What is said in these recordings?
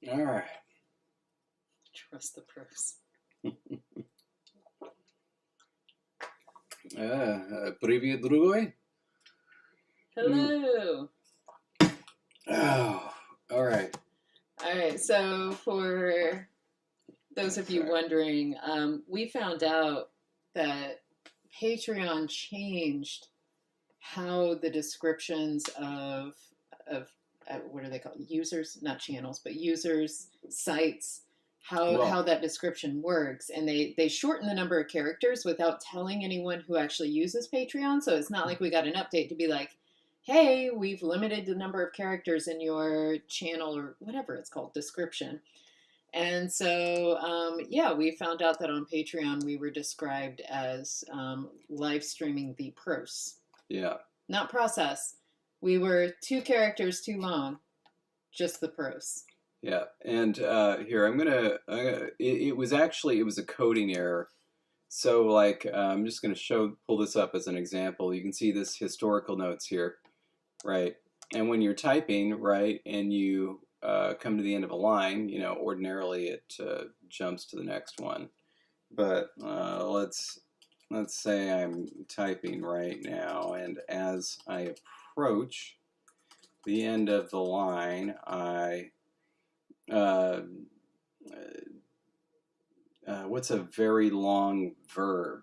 All right. Trust the pros. Привет, другой. Hello. Oh, all right. All right. So for those of you wondering, we found out that Patreon changed how the descriptions of what are they called? Users, not channels, but users, sites, how that description works. And they shorten the number of characters without telling anyone who actually uses Patreon. So it's not like we got an update to be like, hey, we've limited the number of characters in your channel or whatever it's called, description. And so, yeah, we found out that on Patreon we were described as live streaming the prose. Yeah. Not process. We were 2 characters too long, just the prose. Yeah, and here it was a coding error. So like I'm just gonna pull this up as an example. You can see this historical notes here, right? And when you're typing, right, and you come to the end of a line, you know, ordinarily it jumps to the next one. But let's say I'm typing right now, and as I approach the end of the line, what's a very long verb?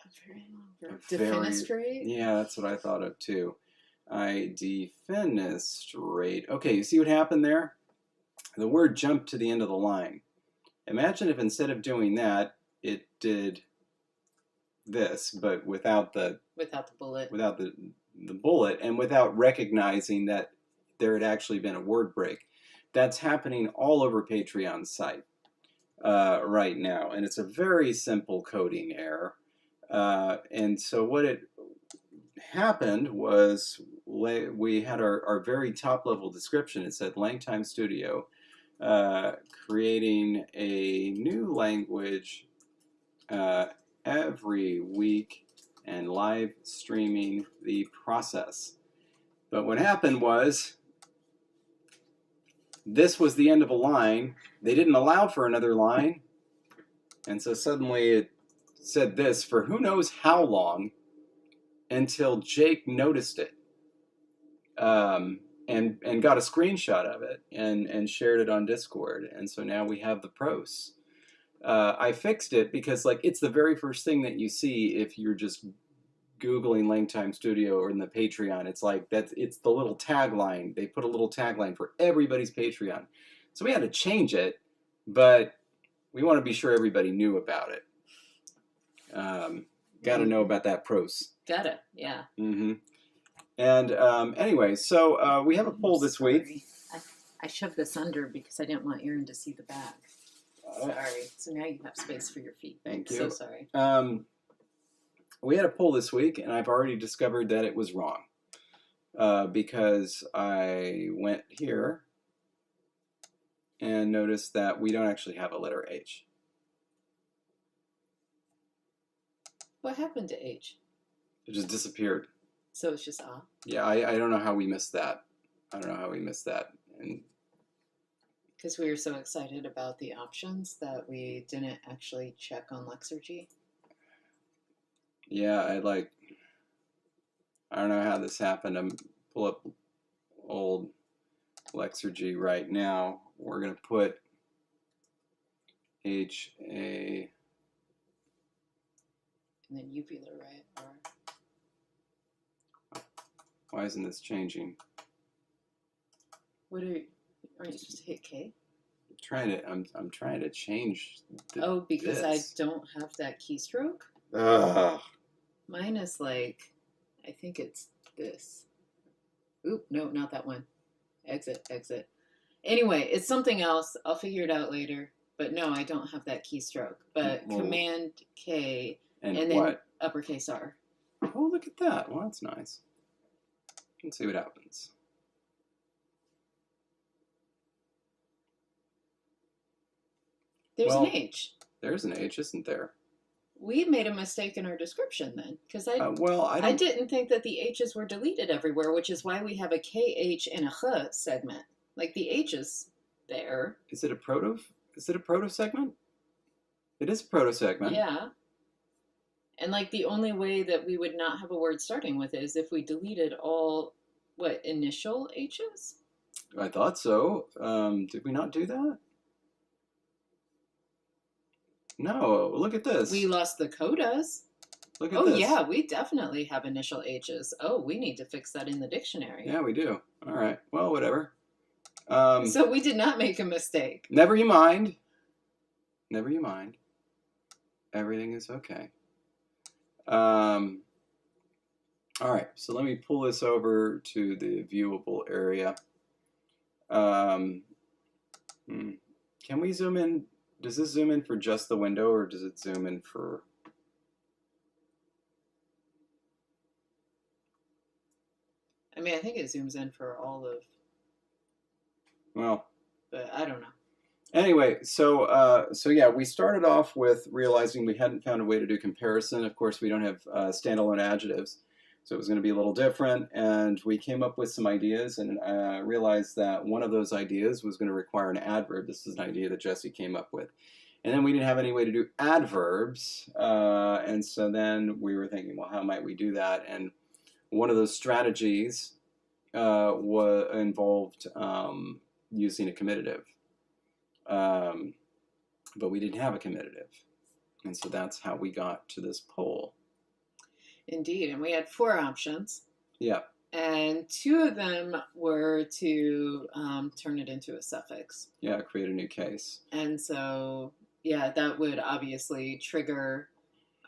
A very long verb. Defenestrate? Yeah, that's what I thought of too. I defenestrate. Okay, you see what happened there? The word jumped to the end of the line. Imagine if instead of doing that, it did this, but without the bullet. Without the bullet, and without recognizing that there had actually been a word break. That's happening all over Patreon's site right now, and it's a very simple coding error. And so what it happened was we had our very top level description. It said LangTime Studio, creating a new language every week and live streaming the process. But what happened was, this was the end of a line. They didn't allow for another line. And so suddenly it said this for who knows how long, until Jake noticed it and got a screenshot of it and shared it on Discord. And so now we have the pros. I fixed it because like it's the very first thing that you see if you're just Googling LangTime Studio or in the Patreon. It's like it's the little tagline. They put a little tagline for everybody's Patreon. So we had to change it, but we want to be sure everybody knew about it. Got to know about that pros. Gotta, yeah. Mm-hmm. And anyway, so we have a poll this week. I shoved this under because I didn't want Aaron to see the back. Sorry. So now you have space for your feet. Thank you. So sorry. We had a poll this week, and I've already discovered that it was wrong because I went here and noticed that we don't actually have a letter H. What happened to H? It just disappeared. So it's just ah. Yeah, I don't know how we missed that. I don't know how we missed that. And because we were so excited about the options that we didn't actually check on Lexergy. Yeah, I don't know how this happened. I'm pull up old Lexergy right now. We're gonna put HA and then uvular, right? Or why isn't this changing? What aren't you supposed to hit K? I'm trying to change. Because I don't have that keystroke. Ugh. Mine is like, I think it's this. Oop, no, not that one. Exit. Anyway, it's something else. I'll figure it out later. But no, I don't have that keystroke. But Command K and then what? Uppercase R. Oh, look at that. Well, that's nice. Let's see what happens. There's an H. There's an H, isn't there? We made a mistake in our description then, because I didn't think that the H's were deleted everywhere, which is why we have a KH and a H segment. Like the H is there. Is it a proto segment? It is a proto segment. Yeah. And like the only way that we would not have a word starting with it is if we deleted all, what, initial H's? I thought so. Did we not do that? No, look at this. We lost the codas. Look at Oh, this. yeah, we definitely have initial H's. Oh, we need to fix that in the dictionary. Yeah, we do. All right. Well, whatever. So we did not make a mistake. Never you mind. Never you mind. Everything is okay. All right. So let me pull this over to the viewable area. Can we zoom in? Does this zoom in for just the window, or does it zoom in for... I mean, I think it zooms in for all of... Well... But I don't know. Anyway, so yeah, we started off with realizing we hadn't found a way to do comparison. Of course, we don't have standalone adjectives, so it was going to be a little different. And we came up with some ideas and realized that one of those ideas was going to require an adverb. This is an idea that Jesse came up with. And then we didn't have any way to do adverbs. And so then we were thinking, well, how might we do that? And one of those strategies involved using a comitative. But we didn't have a comitative. And so that's how we got to this poll. Indeed. And we had 4 options. Yeah. And 2 of them were to turn it into a suffix. Yeah, create a new case. And so, yeah, that would obviously trigger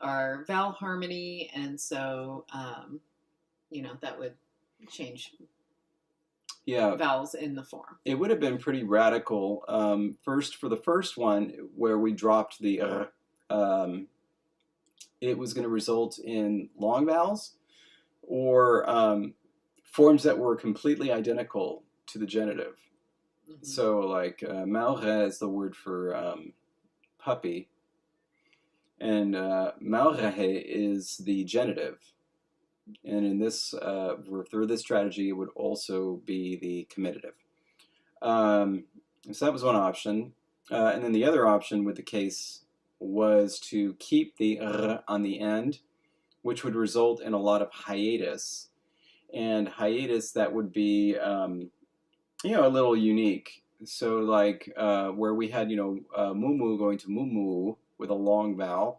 our vowel harmony. And so, that would change vowels in the form. It would have been pretty radical. First, for the first one, where we dropped the it was going to result in long vowels or forms that were completely identical to the genitive. Mm-hmm. So, like, malre is the word for puppy, and malrehe is the genitive. And in this, through this strategy, it would also be the comitative. So that was one option. And then the other option with the case was to keep the r on the end, which would result in a lot of hiatus. And hiatus that would be, a little unique. So like where we had, mumu going to mumu with a long vowel.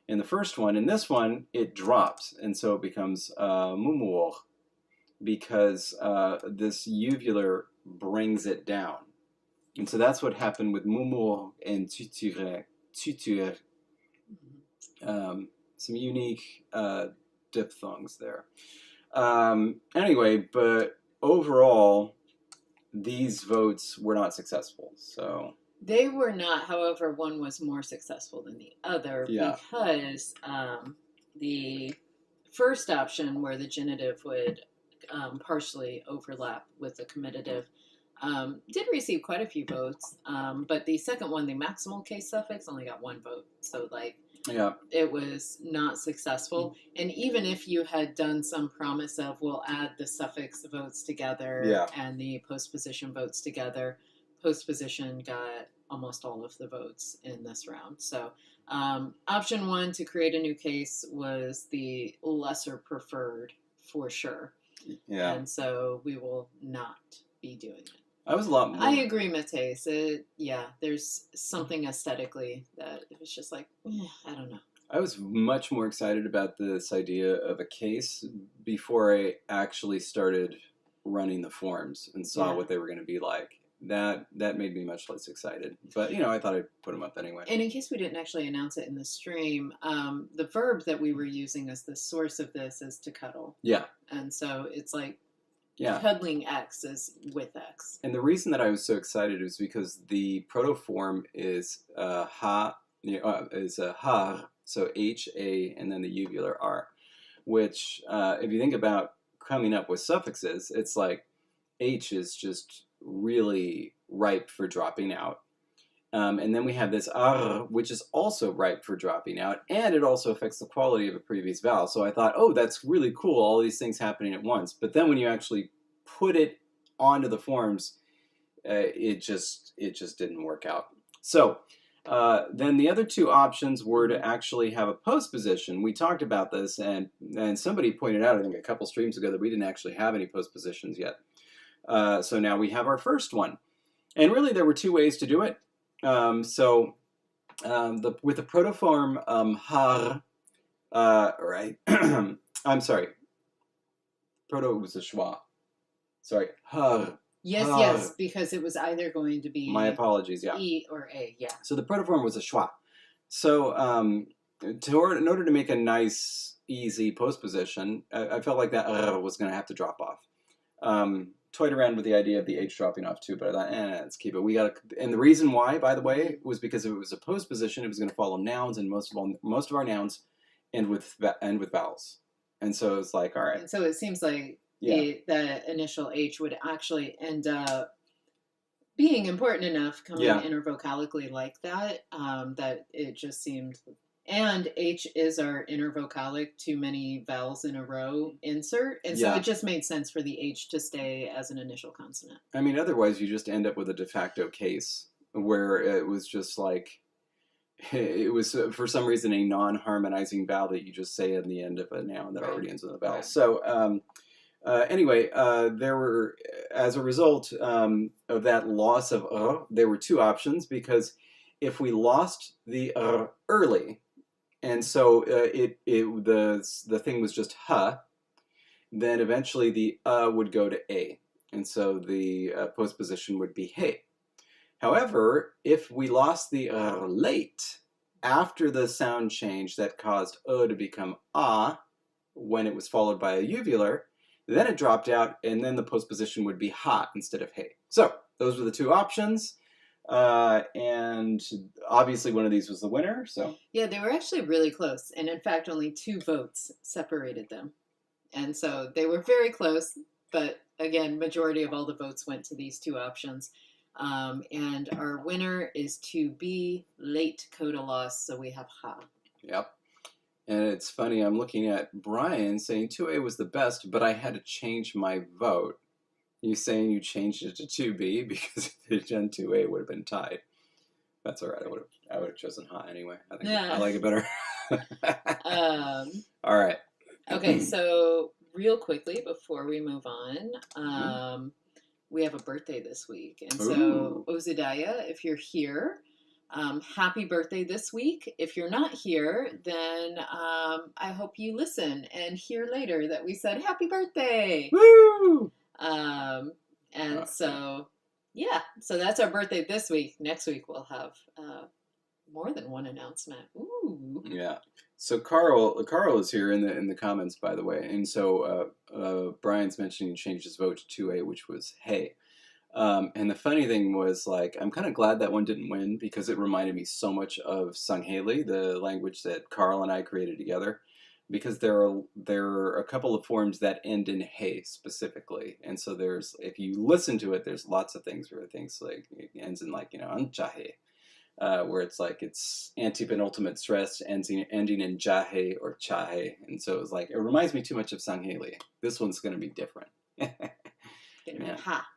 In the first one, in this one, it drops, and so it becomes mumuor, because this uvular brings it down. And so that's what happened with mumuor and tuture. Some unique diphthongs there. Anyway, but overall, these votes were not successful, so... They were not, however, one was more successful than the other because the first option, where the genitive would partially overlap with the comitative, did receive quite a few votes, but the second one, the maximal case suffix, only got 1 vote. So, it was not successful. And even if you had done some promise of, we'll add the suffix votes together and the postposition votes together, postposition got almost all of the votes in this round. So option 1, to create a new case, was the lesser preferred for sure. Yeah. And so we will not be doing it. I was a lot more... I agree, Mateus. There's something aesthetically that it was just like, I don't know. I was much more excited about this idea of a case before I actually started running the forms and saw what they were going to be like. That made me much less excited. But, I thought I'd put them up anyway. And in case we didn't actually announce it in the stream, the verb that we were using as the source of this is to cuddle. Yeah. And so it's like cuddling X is with X. And the reason that I was so excited was because the protoform is ha, is a har, so H-A, and then the uvular R, which, if you think about coming up with suffixes, it's like H is just really ripe for dropping out. And then we have this R, which is also ripe for dropping out, and it also affects the quality of a previous vowel. So I thought, oh, that's really cool, all these things happening at once. But then when you actually put it onto the forms, it just didn't work out. So then the other two options were to actually have a postposition. We talked about this, and somebody pointed out, I think a couple streams ago, that we didn't actually have any postpositions yet. So now we have our first one. And really there were two ways to do it. With the protoform har, right? I'm sorry. Proto was a schwa. Sorry, har. Yes, har. yes, because it was either going to be My apologies, yeah. E or A, yeah. So the protoform was a schwa. So in order to make a nice, easy postposition, I felt like that was going to have to drop off. Toyed around with the idea of the H dropping off too, but I thought, let's keep it. And the reason why, by the way, was because if it was a postposition, it was going to follow nouns, and most of our nouns end with vowels. And so it's like, all right. And so it seems like the initial H would actually end up being important enough coming intervocalically like that, that it just seemed. And H is our intervocalic too many vowels in a row insert. And so it just made sense for the H to stay as an initial consonant. I mean, otherwise you just end up with a de facto case where it was just like, it was for some reason a non-harmonizing vowel that you just say in the end of a noun that already ends with a vowel. Right. So anyway, there were, as a result of that loss of there were two options, if we lost the early, and so the thing was just ha, then eventually the would go to a, and so the postposition would be hey. However, if we lost the late after the sound change that caused to become a when it was followed by a uvular, then it dropped out, and then the postposition would be ha instead of hey. So those were the two options. And obviously one of these was the winner. So yeah, they were actually really close, and in fact only 2 votes separated them, and so they were very close, but again majority of all the votes went to these 2 options, and our winner is 2B, late coda loss, so we have ha. Yep. And it's funny, I'm looking at Brian saying 2A was the best, but I had to change my vote. You saying you changed it to 2B because if it had done 2A, it would have been tied. That's all right. I would have chosen ha anyway. I think I like it better. All right. Okay, so real quickly before we move on, we have a birthday this week. And so, Ozadiah, if you're here, happy birthday this week. If you're not here, then I hope you listen and hear later that we said happy birthday. Woo! So that's our birthday this week. Next week we'll have more than one announcement. Ooh. Yeah. So Carl is here in the comments, by the way, and so Brian's mentioning he changed his vote to 2A, which was hey. And the funny thing was, like, I'm kind of glad that one didn't win because it reminded me so much of Sangheili, the language that Carl and I created together, because there are a couple of forms that end in hey specifically, and so if you listen to it, there's lots of things where things like it ends in like anchahe, where it's like it's anti-penultimate stress ending in jahe or chahe, and so it's like it reminds me too much of Sangheili. This one's going to be different. Ha.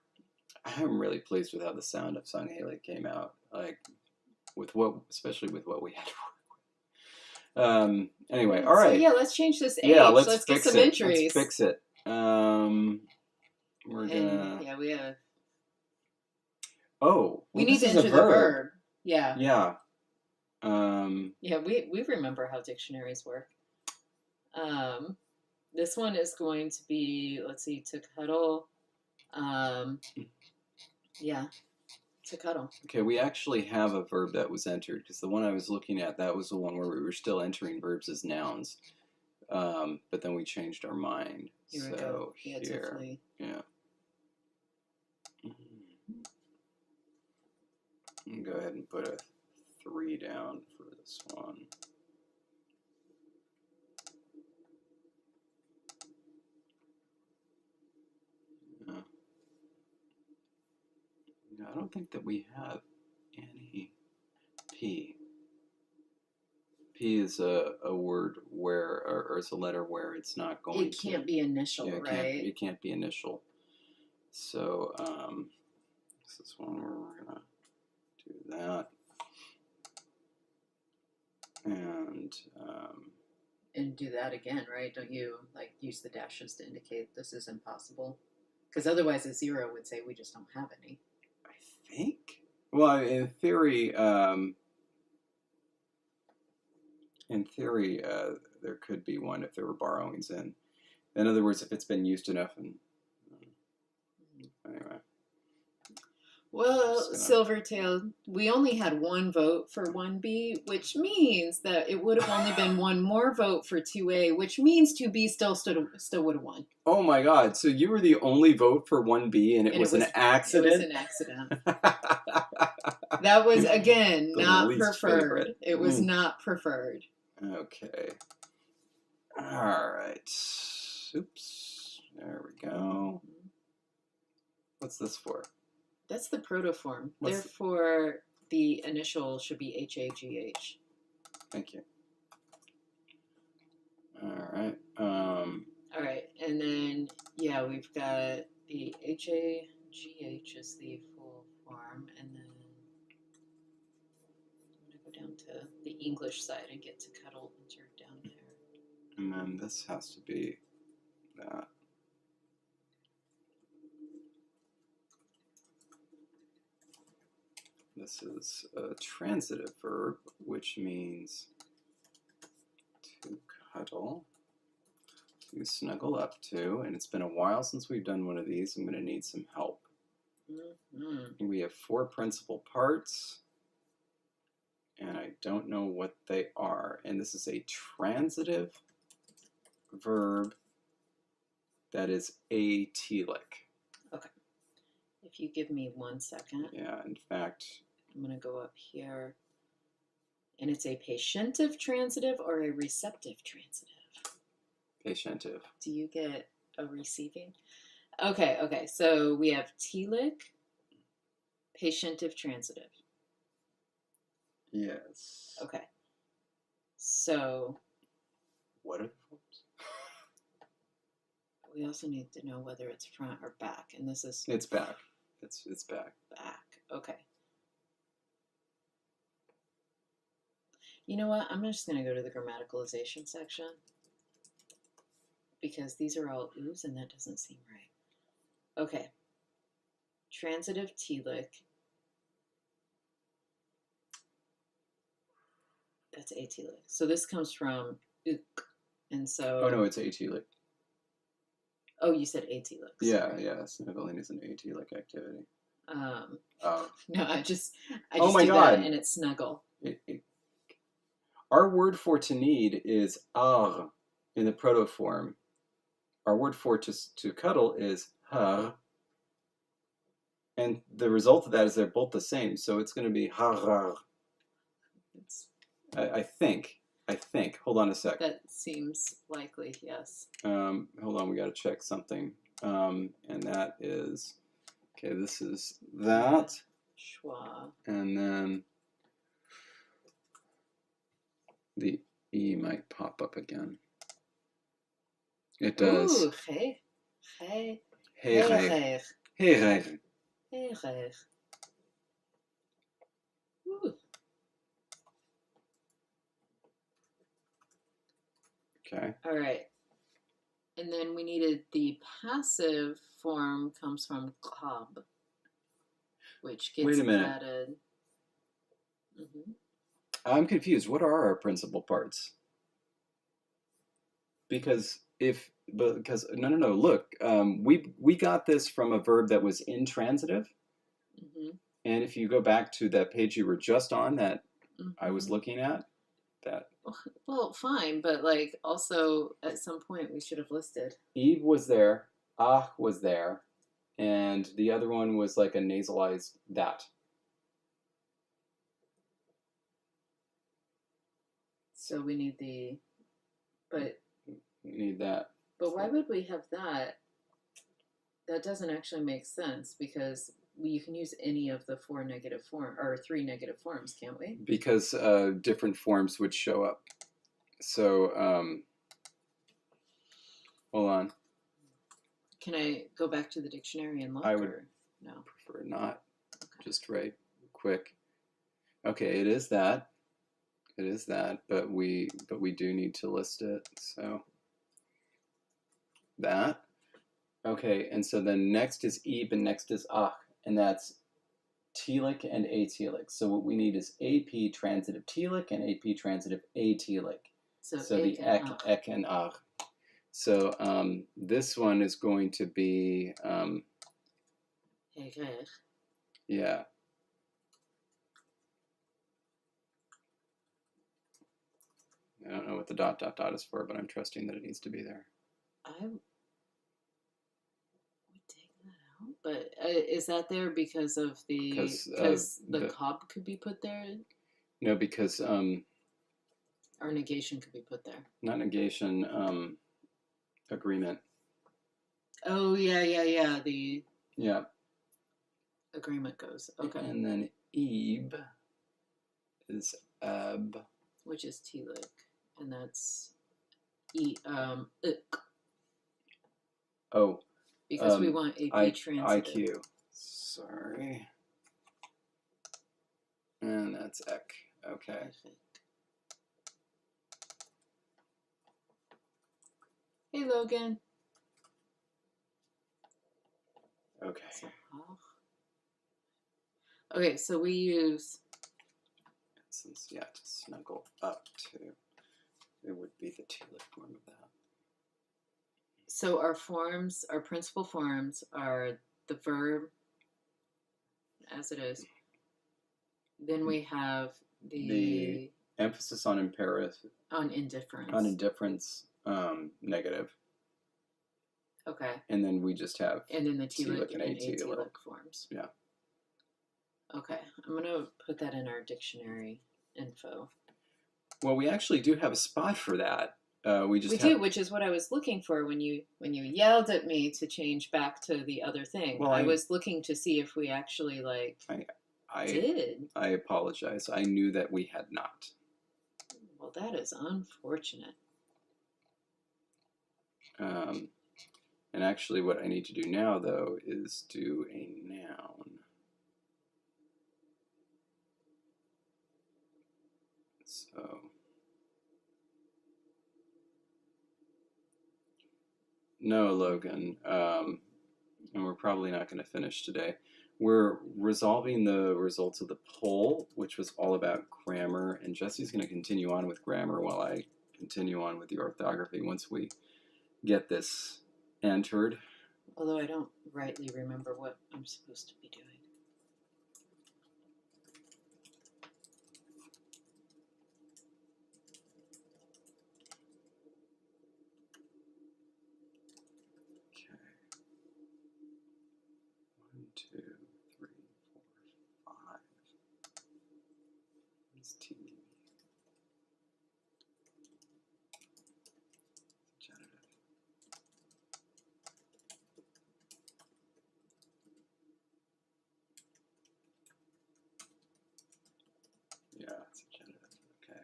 I'm really pleased with how the sound of Sangheili came out, like especially with what we had to work with. Anyway, all right. So yeah, let's change this H. Yeah, let's get some entries. Let's fix it. We're gonna. Yeah, we have. Oh, we need to enter the verb. Yeah. Yeah. Yeah, we remember how dictionaries work. This one is going to be, let's see, to cuddle. Yeah, to cuddle. Okay, we actually have a verb that was entered, because the one I was looking at, that was the one where we were still entering verbs as nouns, but then we changed our mind. Here we go. Yeah, here. Yeah. Go ahead and put a 3 down for this one. I don't think that we have any P. P is a word where, or it's a letter where it's not going to. It can't be initial, right? It can't be initial. So, This is one where we're gonna do that. And do that again, right? Don't you like use the dashes to indicate this is impossible? Because otherwise a 0 would say we just don't have any. I think. Well, in theory, there could be one if there were borrowings in. In other words, if it's been used enough. And anyway. Well, Silvertail, we only had one vote for 1B, which means that it would have only been one more vote for 2A, which means 2B still would have won. Oh my God! So you were the only vote for 1B, and it was an accident. It was an accident. That was again not preferred. Favorite. It was not preferred. Okay. All right. Oops. There we go. What's this for? That's the protoform. Therefore, the initial should be HAGH. Thank you. All right. All right, and then yeah, we've got the HAGH is the full form, and then I'm gonna go down to the English side and get to cuddle entered down there. And then this has to be that. This is a transitive verb, which means to cuddle, to snuggle up to, and it's been a while since we've done one of these. I'm going to need some help. Mm-hmm. We have 4 principal parts, and I don't know what they are. And this is a transitive verb that is atelic. Okay. If you give me 1 second. Yeah, in fact, I'm going to go up here. And it's a patientive transitive or a receptive transitive? Patientive. Do you get a receiving? Okay. So we have telic, patientive transitive. Yes. Okay. So. What are the forms? We also need to know whether it's front or back. And this is. It's back. It's back. Back. Okay. You know what? I'm just going to go to the grammaticalization section because these are all oohs and that doesn't seem right. Okay. Transitive telic. That's atelic. So this comes from ook. And so. Oh, no, it's atelic. Oh, you said atelic. Yeah. Sniveling is an atelic activity. No, I just oh my do God. That and it's snuggle. Our word for to need is ar in the protoform. Our word for to cuddle is har. And the result of that is they're both the same. So it's going to be harar. I think. Hold on a sec. That seems likely, yes. Hold on, we got to check something. And that is, okay, this is that. Schwa. And then the E might pop up again. It does. Ooh, hey. Ooh. Okay. All right. And then we needed the passive form comes from club, which gets Wait a minute. added. Mm-hmm. I'm confused. What are our principal parts? Because no. Look, we got this from a verb that was intransitive, and if you go back to that page you were just on that I was looking at, that. Well, fine, but like also at some point we should have listed. Eve was there, ah was there, and the other one was like a nasalized that. So we need the, but. We need that. But why would we have that? That doesn't actually make sense because you can use any of the 4 negative form or 3 negative forms, can't we? Because different forms would show up. So hold on. Can I go back to the dictionary and look? I would no. prefer not. just right quick. Okay, it is that. It is that, but we do need to list it. So that. Okay, and so then next is ib and next is ach, and that's telic and atelic. So what we need is AP transitive telic and AP transitive atelic. So the ek and ach. So this one is going to be yeah. I don't know what the dot dot dot is for, but I'm trusting that it needs to be there. I would take that out, but is that there because of the the cob could be put there? No, because or negation could be put there. Not negation, agreement. Oh yeah. The yeah agreement goes. Okay. And then eb is ab, which is telic, and that's oh, because we want AP transitive. IQ. Sorry. And that's ek. Okay. Hey, Logan. Okay. Okay, so we use. Since to snuggle up to, it would be the telic form of that. So our forms, our principal forms are the verb as it is. Then we have the emphasis on imperative. On indifference. On indifference, negative. Okay. And then we just have and then the telic and atelic forms. Yeah. Okay, I'm gonna put that in our dictionary info. Well, we actually do have a spot for that. We do, which is what I was looking for when you yelled at me to change back to the other thing. Well, I was looking to see if we actually did. I apologize. I knew that we had not. Well, that is unfortunate. And actually, what I need to do now, though, is do a noun. So. No, Logan, and we're probably not going to finish today. We're resolving the results of the poll, which was all about grammar, and Jesse's going to continue on with grammar while I continue on with the orthography once we get this entered. Although I don't rightly remember what I'm supposed to be doing. Yeah, it's a genitive. Okay.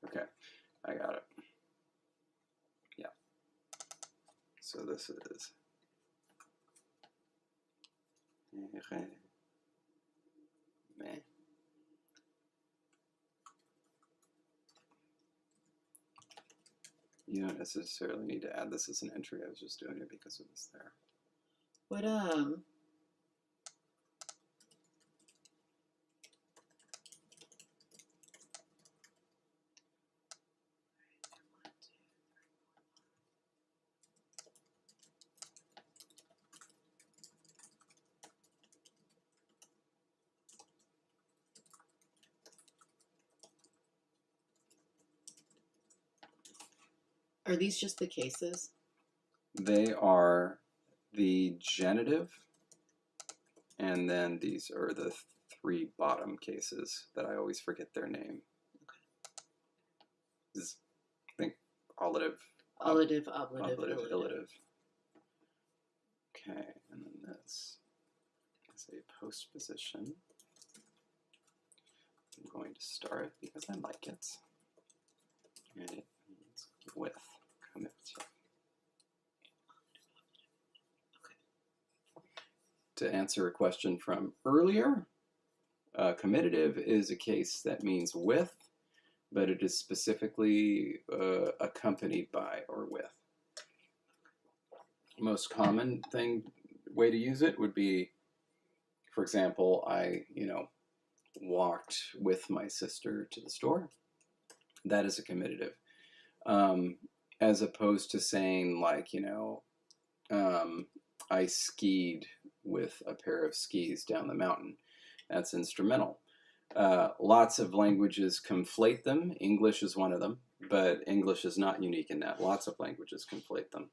Okay, I got it. Yeah. So this is. You don't necessarily need to add this as an entry. I was just doing it because it was there. What are these just the cases? They are the genitive, and then these are the three bottom cases that I always forget their name. Okay. I think allative, ablative, illative. Okay, and then this is a postposition. I'm going to star it because I like it. And it means with comitative. To answer a question from earlier, comitative is a case that means with, but it is specifically accompanied by or with. Most common way to use it would be, for example, I walked with my sister to the store. That is a comitative, as opposed to saying like I skied with a pair of skis down the mountain. That's instrumental. Lots of languages conflate them. English is one of them, but English is not unique in that. Lots of languages conflate them.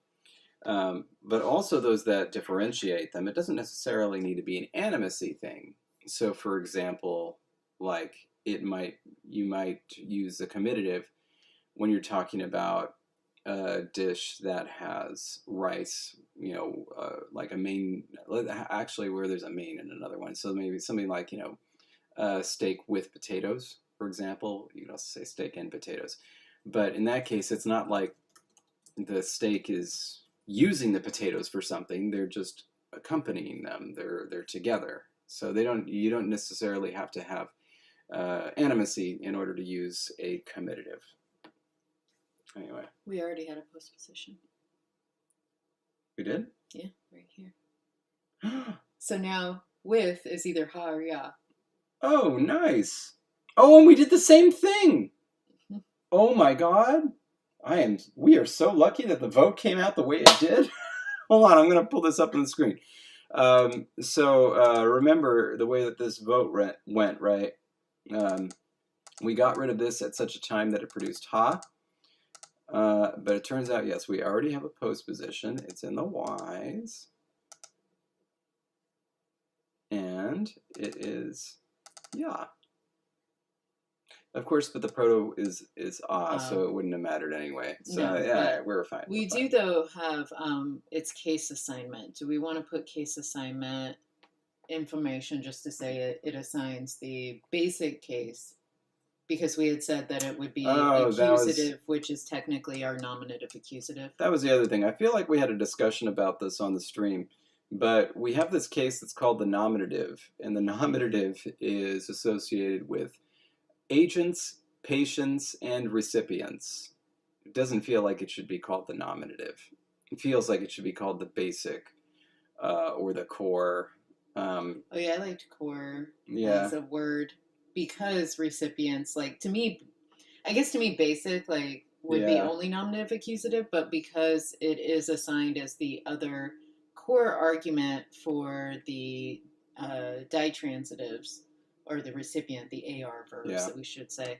But also those that differentiate them. It doesn't necessarily need to be an animacy thing. So for example, like you might use the comitative when you're talking about a dish that has rice, like a main, actually where there's a main in another one. So maybe something like, steak with potatoes, for example. You can also say steak and potatoes. But in that case, it's not like the steak is using the potatoes for something. They're just accompanying them. They're together. So you don't necessarily have to have animacy in order to use a comitative. Anyway. We already had a postposition. We did? Yeah, right here. So now with is either ha or ya. Oh, nice. Oh, and we did the same thing. Oh my God. We are so lucky that the vote came out the way it did. Hold on, I'm going to pull this up on the screen. So remember the way that this vote went, right? We got rid of this at such a time that it produced ha. But it turns out, yes, we already have a postposition. It's in the Y's. And it is yeah. Of course, but the proto is so it wouldn't have mattered anyway. So No, yeah, we're fine. We do though have its case assignment. Do we want to put case assignment information just to say it assigns the basic case? Because we had said that it would be accusative, which is technically our nominative accusative. That was the other thing. I feel like we had a discussion about this on the stream, but we have this case that's called the nominative, and the nominative is associated with agents, patients, and recipients. It doesn't feel like it should be called the nominative. It feels like it should be called the basic or the core. Oh yeah, I liked core as a word because recipients, like to me, I guess to me basic like would be only nominative accusative, but because it is assigned as the other core argument for the ditransitives, or the recipient, the AR verbs that we should say.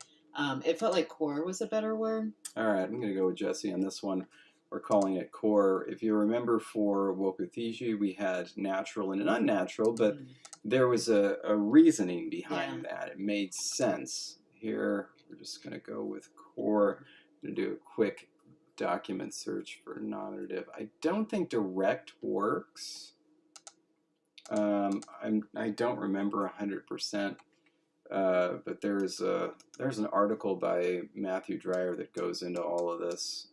It felt like core was a better word. All right, I'm going to go with Jesse on this one. We're calling it core. If you remember for Wokuthiji, we had natural and an unnatural, but there was a reasoning behind that. It made sense. Here, we're just going to go with core. I'm going to do a quick document search for nominative. I don't think direct works. I don't remember 100%, but there's an article by Matthew Dreyer that goes into all of this.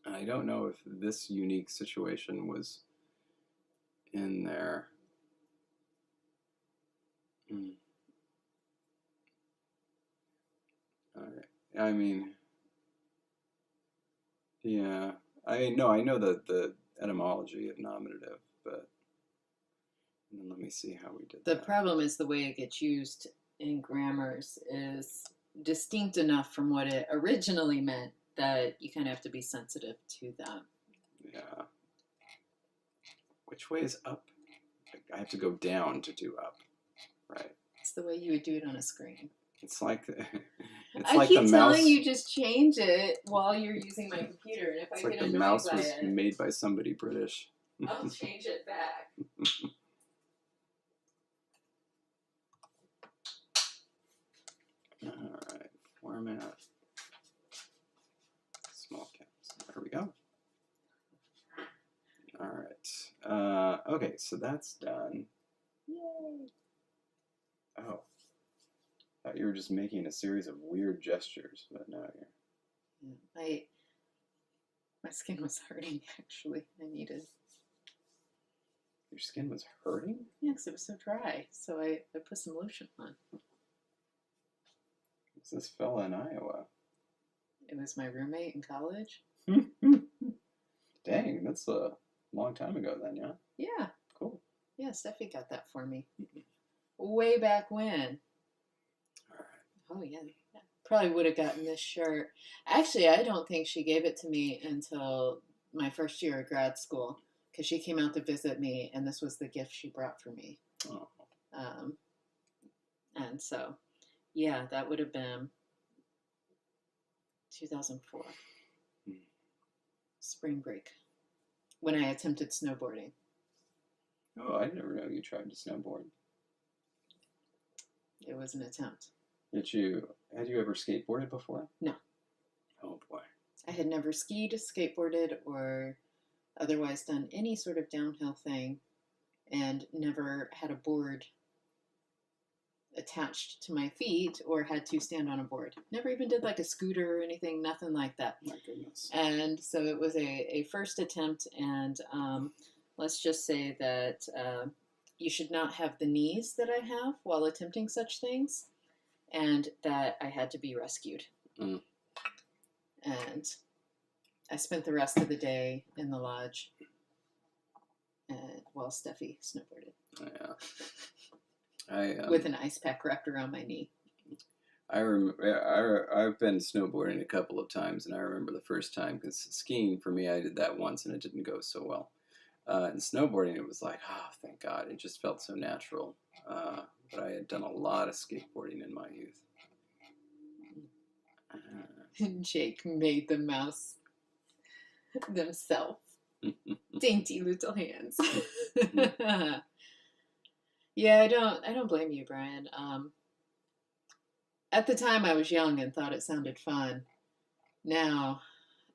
I don't know if this unique situation was in there. All right. I mean, yeah. I know the etymology of nominative, but let me see how we did that. The problem is the way it gets used in grammars is distinct enough from what it originally meant that you kind of have to be sensitive to that. Yeah. Which way is up? I have to go down to do up, right? It's the way you would do it on a screen. It's like I keep telling you just change it while you're using my computer, and if I get annoyed by it, the mouse was made by somebody British. I'll change it back. All right, format, small caps. There we go. All right. Okay. Okay, so that's done. Yay! Oh, thought you were just making a series of weird gestures, but no, you're... Yeah, my skin was hurting, actually. I needed... Your skin was hurting? Yeah, because it was so dry. So I put some lotion on. Who's this fella in Iowa? It was my roommate in college. Dang, that's a long time ago then, yeah? Yeah. Cool. Yeah, Steffi got that for me. Way back when. Oh, yeah. Probably would have gotten this shirt. Actually, I don't think she gave it to me until my first year of grad school, because she came out to visit me, and this was the gift she brought for me. Oh. And so, yeah, that would have been 2004. Spring break, when I attempted snowboarding. Oh, I never know you tried to snowboard. It was an attempt. Had you ever skateboarded before? No. Oh boy. I had never skied, skateboarded, or otherwise done any sort of downhill thing, and never had a board attached to my feet or had to stand on a board. Never even did like a scooter or anything, nothing like that. My goodness. And so it was a first attempt, and let's just say that you should not have the knees that I have while attempting such things, and that I had to be rescued. Mm. And I spent the rest of the day in the lodge while Steffi snowboarded. Yeah. With an ice pack wrapped around my knee. I've been snowboarding a couple of times, and I remember the first time, because skiing for me, I did that once and it didn't go so well. And snowboarding, it was like, oh, thank God, it just felt so natural. But I had done a lot of skateboarding in my youth. Jake made the mouse themselves. Dainty little hands. Yeah, I don't blame you, Brian. At the time I was young and thought it sounded fun. Now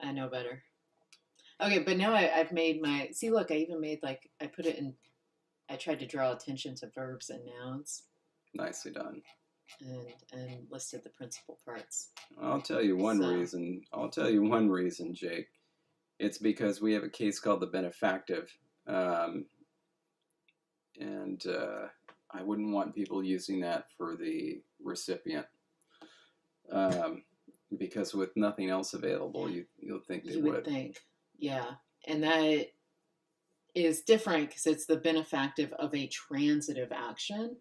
I know better. Okay, but now I've made my... See, look, I even made, like, I put it in... I tried to draw attention to verbs and nouns. Nicely done. And listed the principal parts. I'll tell you one reason. I'll tell you one reason, Jake. It's because we have a case called the benefactive. And I wouldn't want people using that for the recipient. Because with nothing else available, you'll think they would. You would think, yeah. And that is different because it's the benefactive of a transitive action.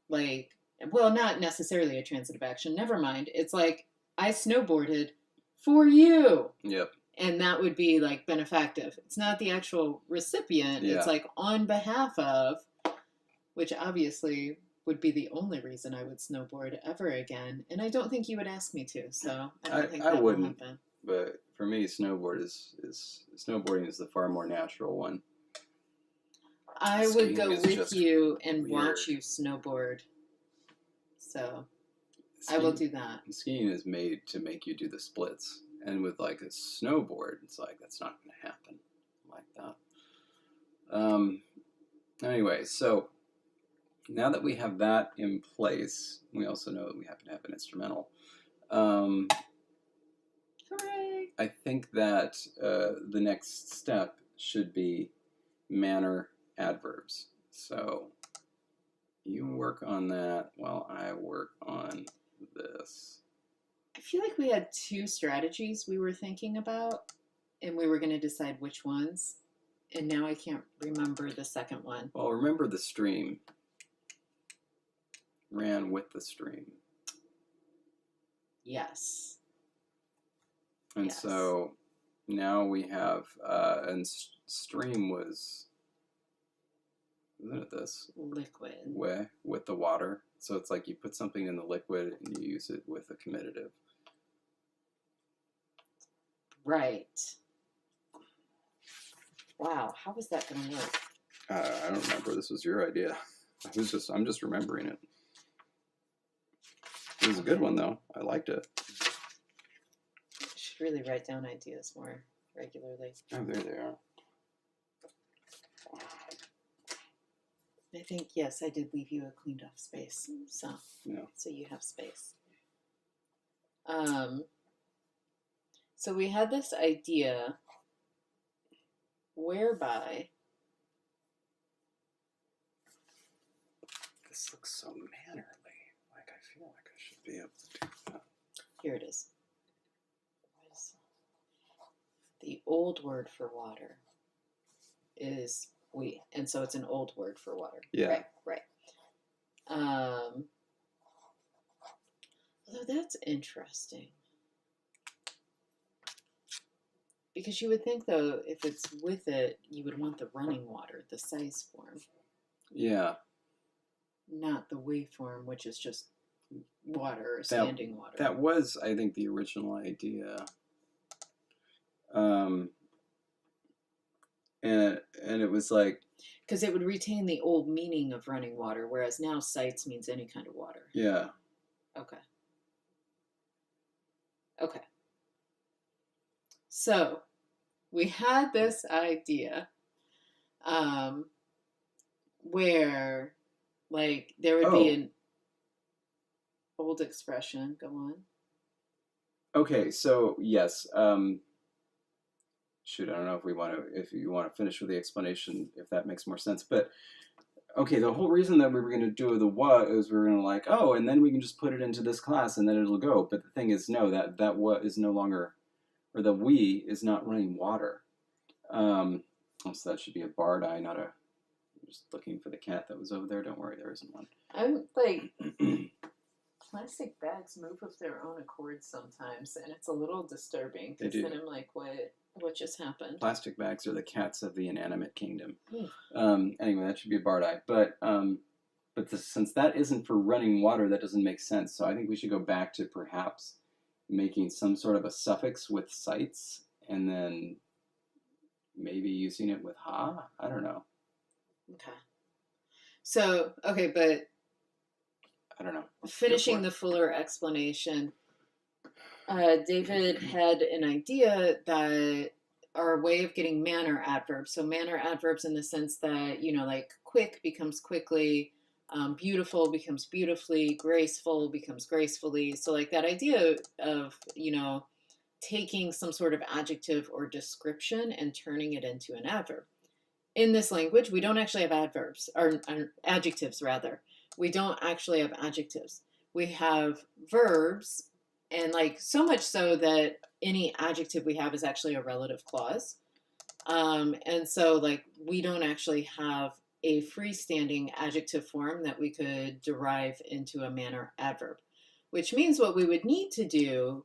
Like, well, not necessarily a transitive action. Never mind. It's like, I snowboarded for you. Yep. And that would be like benefactive. It's not the actual recipient. Yeah. It's like on behalf of, which obviously would be the only reason I would snowboard ever again. And I don't think you would ask me to. So I don't think that would happen. But for me, snowboarding is the far more natural one. I would go with you and watch you snowboard. So I will do that. Skiing is made to make you do the splits. And with like a snowboard, it's like, that's not going to happen like that. Anyway, so now that we have that in place, we also know that we happen to have an instrumental. Hooray! I think that the next step should be manner adverbs. So you work on that while I work on this. I feel like we had two strategies we were thinking about, and we were going to decide which ones. And now I can't remember the second one. Well, remember the stream. Ran with the stream. Yes. And so now we have, and stream was, isn't it this? Liquid. With the water. So it's like you put something in the liquid and you use it with a comitative. Right. Wow, how was that going to work? I don't remember. This was your idea. I'm just remembering it. It was a good one, though. I liked it. I should really write down ideas more regularly. Oh, there they are. I think, yes, I did leave you a cleaned off space. So you have space. So we had this idea whereby this looks so mannerly. Like I feel like I should be able to do that. Here it is. The old word for water is we, and so it's an old word for water. Yeah. Right. Although that's interesting. Because you would think, though, if it's with it, you would want the running water, the size form. Yeah. Not the wave form, which is just water or standing water. That was, I think, the original idea. And it was like... Because it would retain the old meaning of running water, whereas now sites means any kind of water. Yeah. Okay. So, we had this idea where, like, there would be an old expression. Go on. Okay, so, yes. Shoot, I don't know if you want to finish with the explanation, if that makes more sense. But, okay, the whole reason that we were going to do the what is we were going to like, oh, and then we can just put it into this class and then it'll go. But the thing is, no, that what is no longer... or the we is not running water. So that should be a barred eye, not a... I'm just looking for the cat that was over there. Don't worry, there isn't one. I'm like... Plastic bags move of their own accord sometimes, and it's a little disturbing. Because then I'm like, what just happened? Plastic bags are the cats of the inanimate kingdom. Anyway, that should be a barred eye. But since that isn't for running water, that doesn't make sense. So I think we should go back to perhaps making some sort of a suffix with sites, and then maybe using it with ha? I don't know. Okay. So, okay, but... I don't know. Finishing the fuller explanation, David had an idea that our way of getting manner adverbs. So manner adverbs in the sense that, like quick becomes quickly, beautiful becomes beautifully, graceful becomes gracefully. So like that idea of, taking some sort of adjective or description and turning it into an adverb. In this language, we don't actually have adverbs, or adjectives rather. We don't actually have adjectives. We have verbs, and like so much so that any adjective we have is actually a relative clause. And so like we don't actually have a freestanding adjective form that we could derive into a manner adverb, which means what we would need to do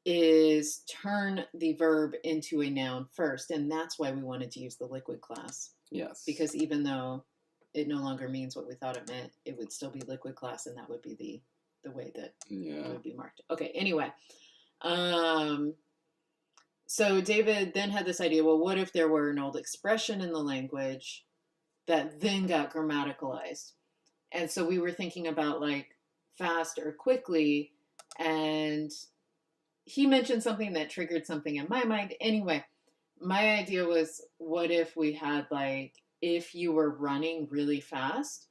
is turn the verb into a noun first. And that's why we wanted to use the liquid class. Yes. Because even though it no longer means what we thought it meant, it would still be liquid class, and that would be the way that it would be marked. Okay, anyway. So David then had this idea, well, what if there were an old expression in the language that then got grammaticalized? And so we were thinking about like fast or quickly, and he mentioned something that triggered something in my mind. Anyway, my idea was, what if we had like, if you were running really fast,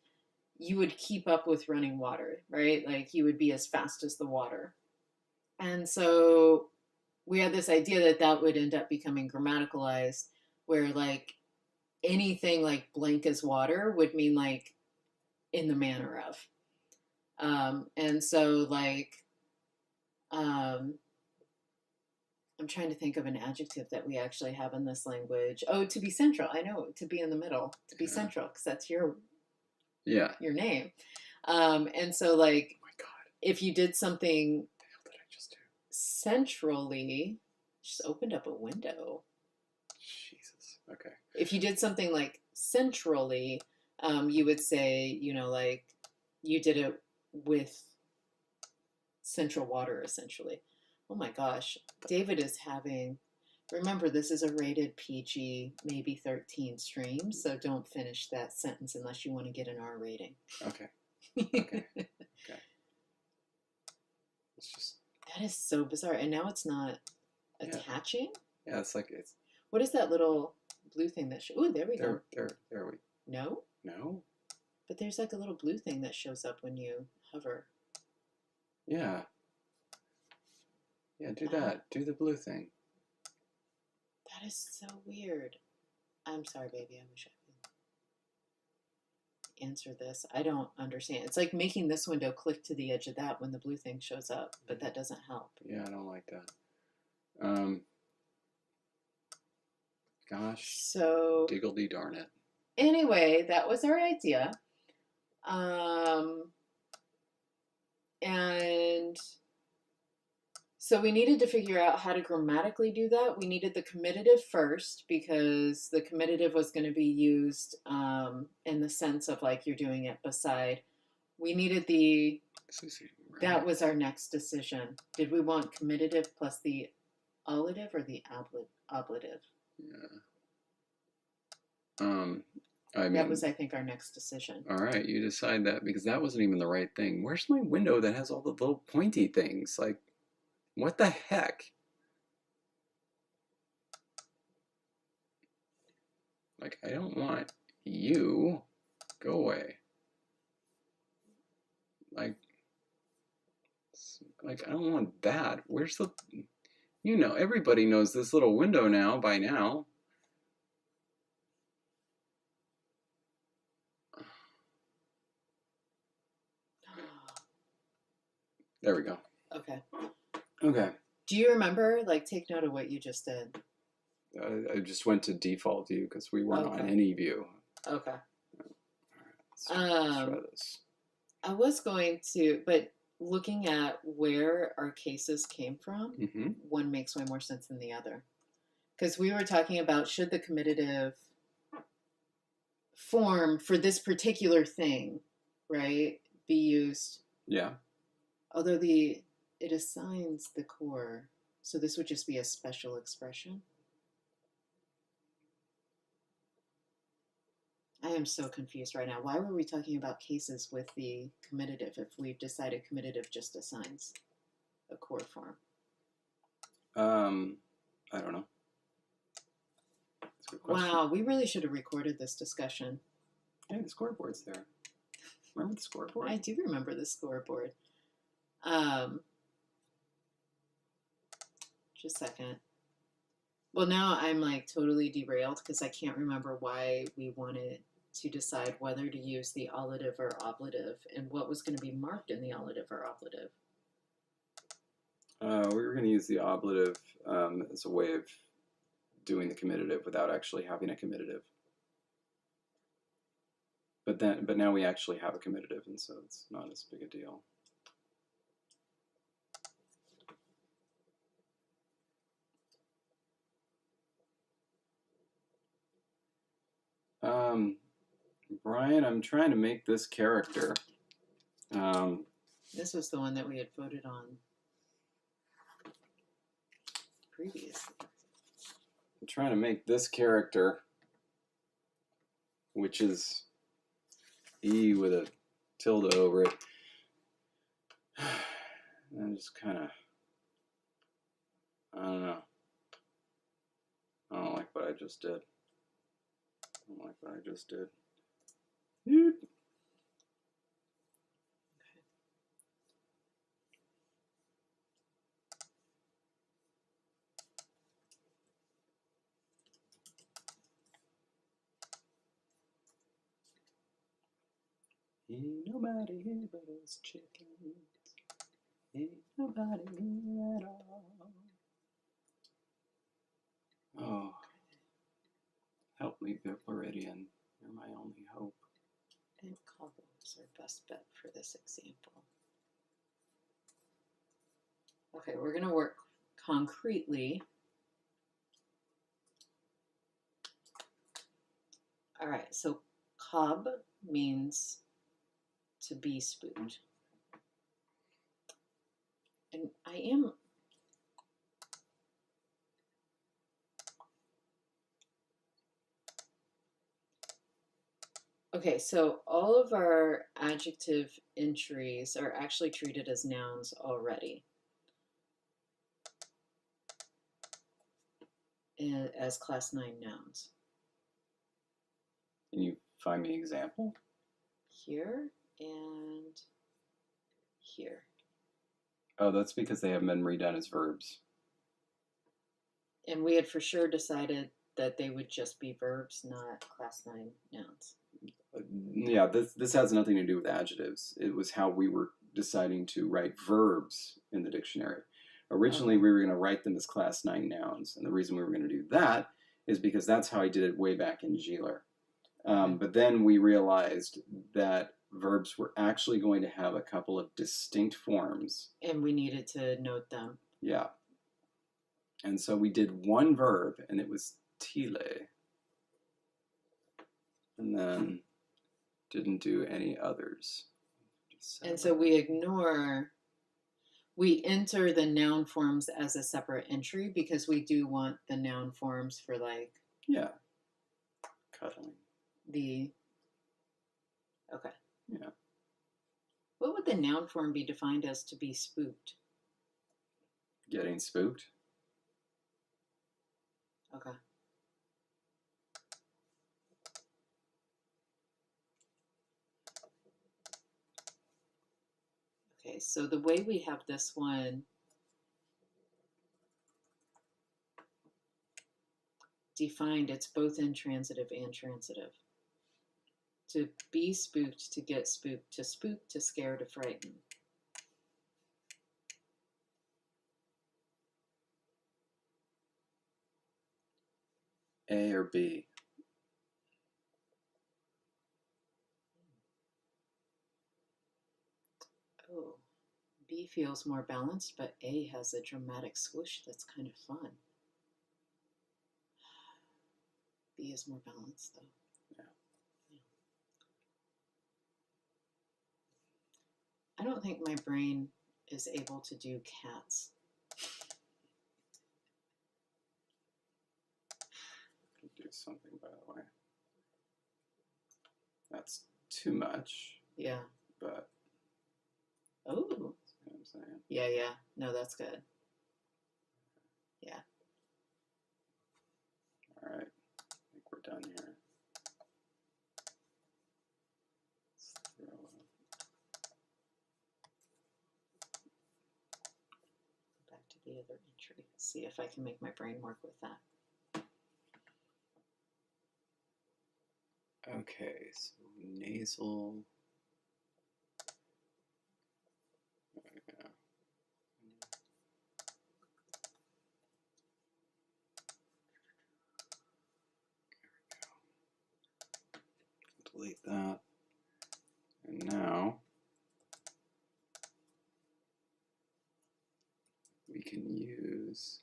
you would keep up with running water, right? Like you would be as fast as the water. And so we had this idea that would end up becoming grammaticalized, where like anything like blank as water would mean like in the manner of. And so like, I'm trying to think of an adjective that we actually have in this language. Oh, to be central. I know, to be in the middle, to be central, because that's your name. And so, like, oh my God, if you did something centrally, just opened up a window. Jesus. Okay. If you did something like centrally, you would say, like you did it with central water, essentially. Oh my gosh, David is having, remember this is a rated PG, maybe 13 stream, so don't finish that sentence unless you want to get an R rating. Okay. Okay. It's just... That is so bizarre, and now it's not attaching? Yeah, it's like, what is that little blue thing that ooh, there we go. There we... No? No? But there's like a little blue thing that shows up when you hover. Yeah. Yeah, do that. Do the blue thing. That is so weird. I'm sorry, baby. I wish I could answer this. I don't understand. It's like making this window click to the edge of that when the blue thing shows up, but that doesn't help. Yeah, I don't like that. Gosh. So Diggledy darn it. anyway, that was our idea. And so we needed to figure out how to grammatically do that. We needed the comitative first because the comitative was going to be used in the sense of like you're doing it beside. We needed the, that was our next decision. Did we want comitative plus the allative or the ablative? Yeah. I mean, that was, I think, our next decision. All right, you decide that because that wasn't even the right thing. Where's my window that has all the little pointy things? Like, what the heck? Like, I don't want you. Go away. Like, I don't want that. Where's the... You know, everybody knows this little window now, by now. There we go. Okay. Okay. Do you remember, like, take note of what you just did? I just went to default view because we weren't on any view. Okay. Let's try this. I was going to, but looking at where our cases came from, one makes way more sense than the other. Because we were talking about should the comitative form for this particular thing, right, be used? Yeah. Although it assigns the core, so this would just be a special expression. I am so confused right now. Why were we talking about cases with the comitative if we've decided comitative just assigns a core form? I don't know. That's a good question. Wow, we really should have recorded this discussion. Hey, the scoreboard's there. Remember the scoreboard? I do remember the scoreboard. Just a second. Well, now I'm like totally derailed because I can't remember why we wanted to decide whether to use the allative or ablative and what was going to be marked in the allative or ablative. We were going to use the ablative as a way of doing the comitative without actually having a comitative. But now we actually have a comitative, and so it's not as big a deal. Brian, I'm trying to make this character. This was the one that we had voted on previously. I'm trying to make this character, which is E with a tilde over it. And just kind of, I don't know. I don't like what I just did. I don't like what I just did. Yep. Ain't nobody here but us chickens. Ain't nobody here at all. Oh, help me, Floridian. You're my only hope. And Cabo is our best bet for this example. Okay, we're going to work concretely. All right, so cob means to be spooked. And I am... Okay, so all of our adjective entries are actually treated as nouns already. As class 9 nouns. Can you find me an example? here and here. Oh, that's because they haven't been redone as verbs. And we had for sure decided that they would just be verbs, not class 9 nouns. Yeah, this has nothing to do with adjectives. It was how we were deciding to write verbs in the dictionary. Originally, Okay. we were going to write them as class 9 nouns, and the reason we were going to do that is because that's how I did it way back in Gieler. But then we realized that verbs were actually going to have a couple of distinct forms. And we needed to note them. Yeah. And so we did one verb, and it was tile. And then didn't do any others. And so we enter the noun forms as a separate entry because we do want the noun forms for like. Yeah. Cuddling. Okay. Yeah. What would the noun form be defined as to be spooked? Getting spooked. Okay. Okay, so the way we have this one defined, it's both intransitive and transitive. To be spooked, to get spooked, to spook, to scare, to frighten. A or B? Oh, B feels more balanced, but A has a dramatic swoosh that's kind of fun. B is more balanced, though. Yeah. I don't think my brain is able to do cats. Do something, by the way. That's too much. Yeah. But. Oh. You know what I'm saying? Yeah. No, that's good. Yeah. All right. I think we're done here. Let's throw Back to the other entry. See if I can make my brain work with that. Okay, so nasal. Delete that. And now we can use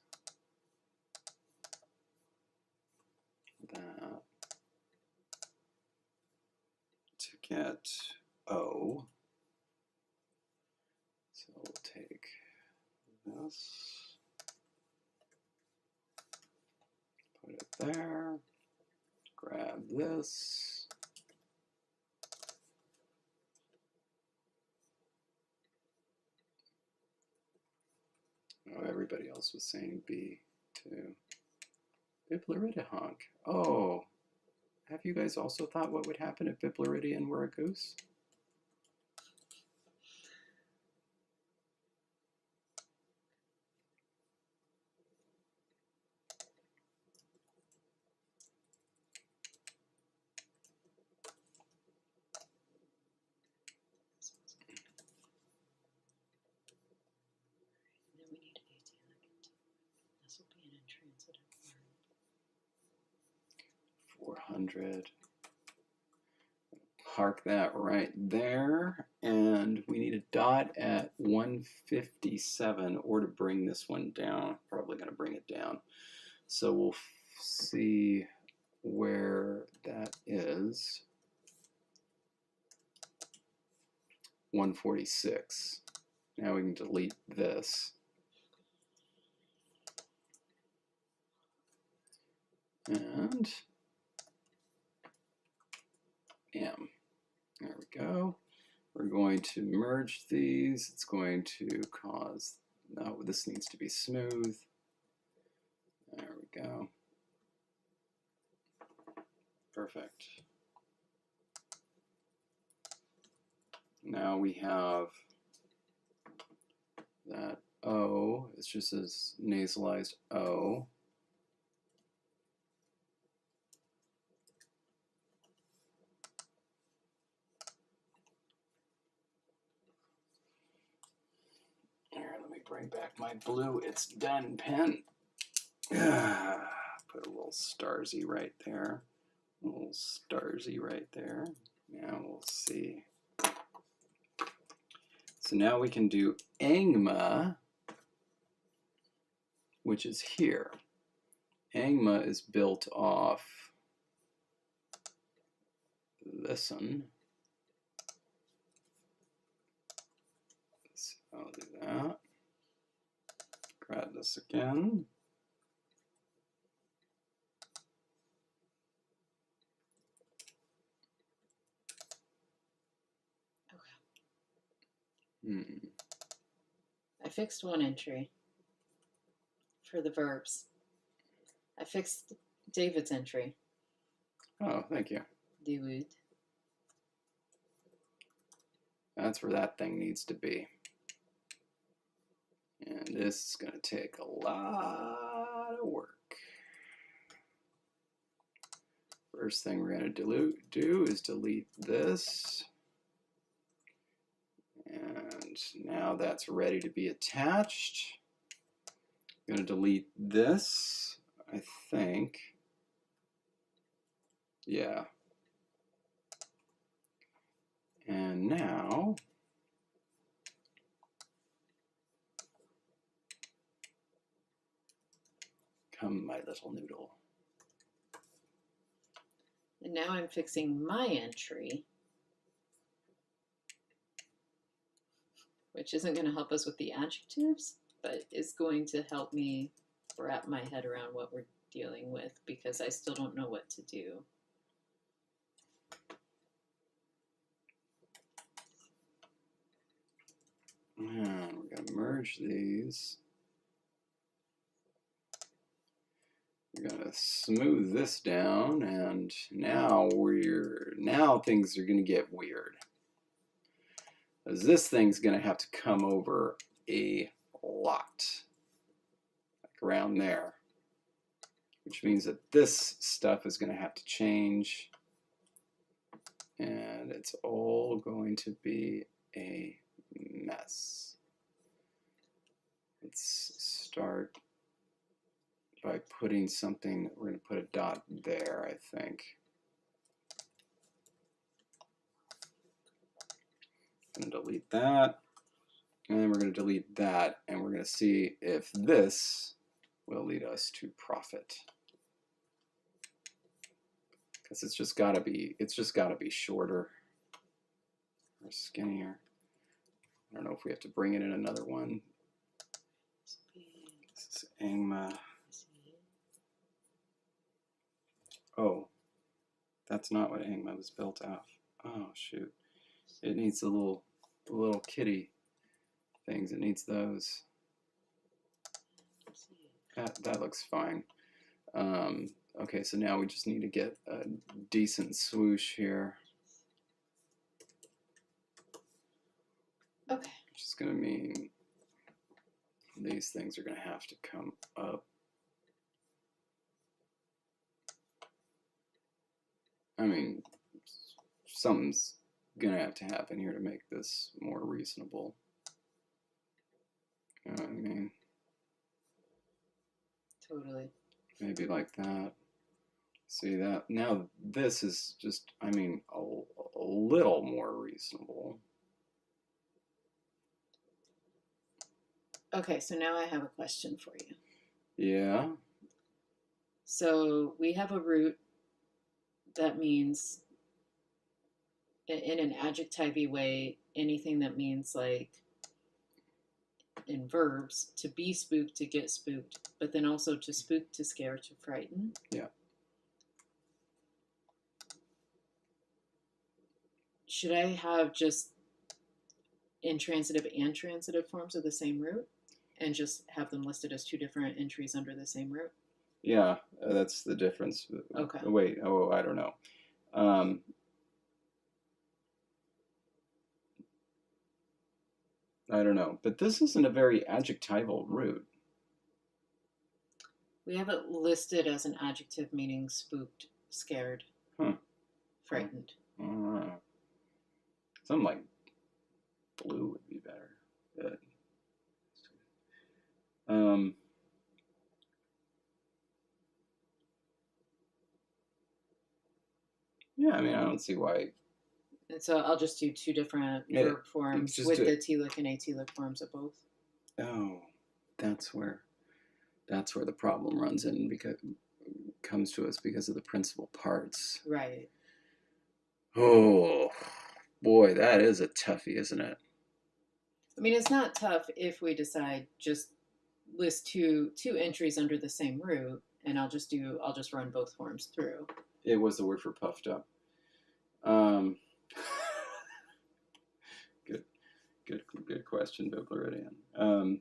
that to get O. So we'll take this, put it there, grab this. Oh, everybody else was saying B too. Biblaridiahonk. Oh, have you guys also thought what would happen if Biblaridian were a goose? Then we need a delegate. This will be an intransitive word. 400. Park that right there, and we need a dot at 157 or to bring this one down. Probably going to bring it down. So we'll see where that is. 146. Now we can delete this. And bam. There we go. We're going to merge these. It's going to cause, no, this needs to be smooth. There we go. Perfect. now we have that O. It's just as nasalized O. Here, let me bring back my blue it's done pen. Put a little starsy right there. A little starsy right there. Now we'll see. So now we can do angma, which is here. Angma is built off this one. So I'll do that. Grab this again. I fixed one entry for the verbs. I fixed David's entry. Oh, thank you. David. That's where that thing needs to be. And this is going to take a lot of work. First thing we're going to do is delete this. And now that's ready to be attached. I'm going to delete this, I think. Yeah. And now come my little noodle. And now I'm fixing my entry, which isn't going to help us with the adjectives, but is going to help me wrap my head around what we're dealing with, because I still don't know what to do. And we're going to merge these. We're going to smooth this down, and now things are going to get weird. Because this thing's going to have to come over a lot, like around there, which means that this stuff is going to have to change, and it's all going to be a mess. Let's start by putting something. We're going to put a dot there, I think. I'm going to delete that, and we're going to delete that, and we're going to see if this will lead us to profit. Because it's just got to be shorter or skinnier. I don't know if we have to bring it in another one. This is angma. Oh, that's not what angma was built off. Oh shoot. It needs the little kitty things. It needs those. That looks fine. Okay, so now we just need to get a decent swoosh here. Okay. Which is going to mean these things are going to have to come up. I mean, something's going to have to happen here to make this more reasonable. You know what I mean? Totally. Maybe like that. See that? Now this is just, I mean, a little more reasonable. Okay, so now I have a question for you. Yeah. So we have a root that means, in an adjectivey way, anything that means, like in verbs, to be spooked, to get spooked, but then also to spook, to scare, to frighten. Yeah. Should I have just intransitive and transitive forms of the same root and just have them listed as two different entries under the same root? Yeah, that's the difference. Okay. Wait, oh, I don't know. I don't know. But this isn't a very adjectival root. We have it listed as an adjective meaning spooked, scared, Huh. frightened. Something like blue would be better. But, yeah, I mean, I don't see why. And so I'll just do two different verb forms with the T-lick and A-T-lick forms of both. Oh, that's where the problem runs in, because comes to us because of the principal parts. Right. Oh, boy, that is a toughie, isn't it? I mean, it's not tough if we decide just list two entries under the same root, and I'll just run both forms through. It was the word for puffed up. Good question, Biblaridian.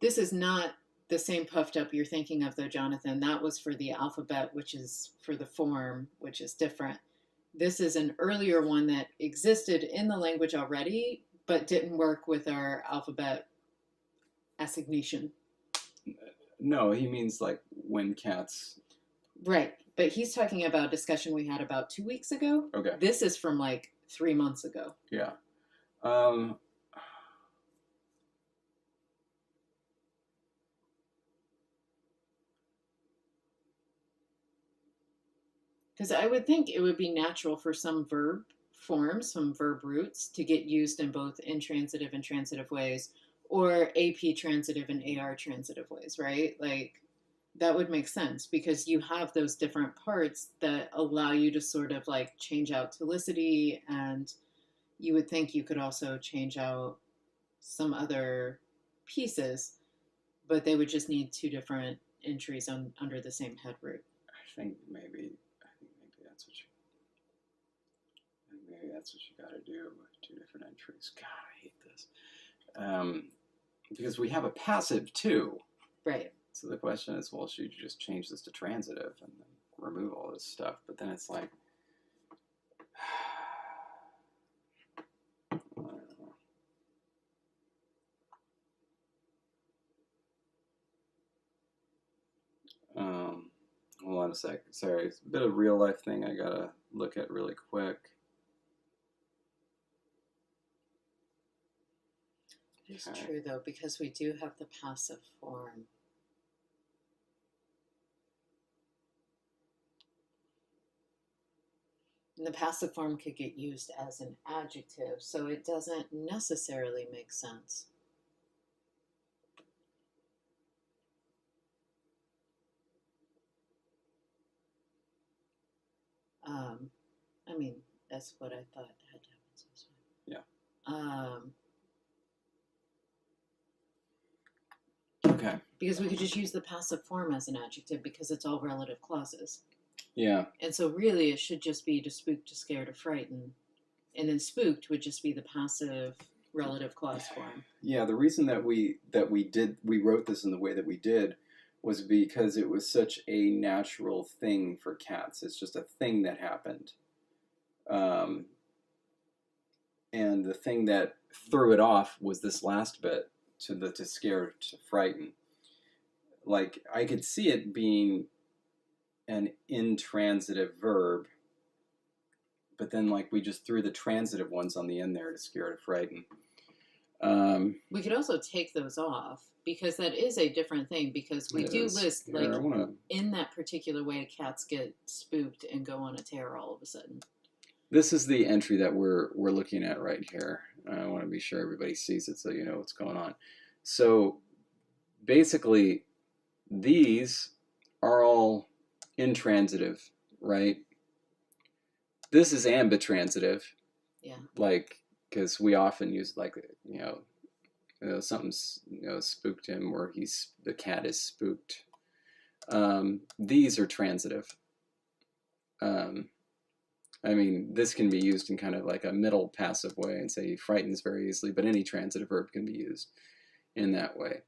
This is not the same puffed up you're thinking of, though, Jonathan. That was for the alphabet, which is for the form, which is different. This is an earlier one that existed in the language already, but didn't work with our alphabet assignation. No, he means like when cats. Right, but he's talking about a discussion we had about 2 weeks ago. Okay. This is from like 3 months ago. Yeah. Because I would think it would be natural for some verb forms, some verb roots, to get used in both intransitive and transitive ways, or AP transitive and AR transitive ways, right? Like, that would make sense because you have those different parts that allow you to sort of like change out telicity, and you would think you could also change out some other pieces, but they would just need two different entries under the same head root. I think maybe that's what you got to do with two different entries. God, I hate this. Because we have a passive too. Right. So the question is, well, should you just change this to transitive and then remove all this stuff? But then it's like, I don't know. Hold on a sec. Sorry, it's a bit of real life thing I gotta look at really quick. It's true, though, because we do have the passive form. And the passive form could get used as an adjective, so it doesn't necessarily make sense. I mean, that's what I thought had to happen. So yeah. Okay. Because we could just use the passive form as an adjective because it's all relative clauses. Yeah. And so really it should just be to spook, to scare, to frighten. And then spooked would just be the passive relative clause form. Yeah, the reason that we wrote this in the way that we did was because it was such a natural thing for cats. It's just a thing that happened. And the thing that threw it off was this last bit, to scare, to frighten. Like, I could see it being an intransitive verb, but then like we just threw the transitive ones on the end there to scare, to frighten. We could also take those off because that is a different thing, because we do list here, like in that particular way cats get spooked and go on a tear all of a sudden. This is the entry that we're looking at right here. I want to be sure everybody sees it so you know what's going on. So basically these are all intransitive, right? This is ambitransitive. Yeah. Like, because we often use like, something's spooked him, or the cat is spooked. These are transitive. I mean, this can be used in kind of like a middle passive way and say he frightens very easily, but any transitive verb can be used in that way.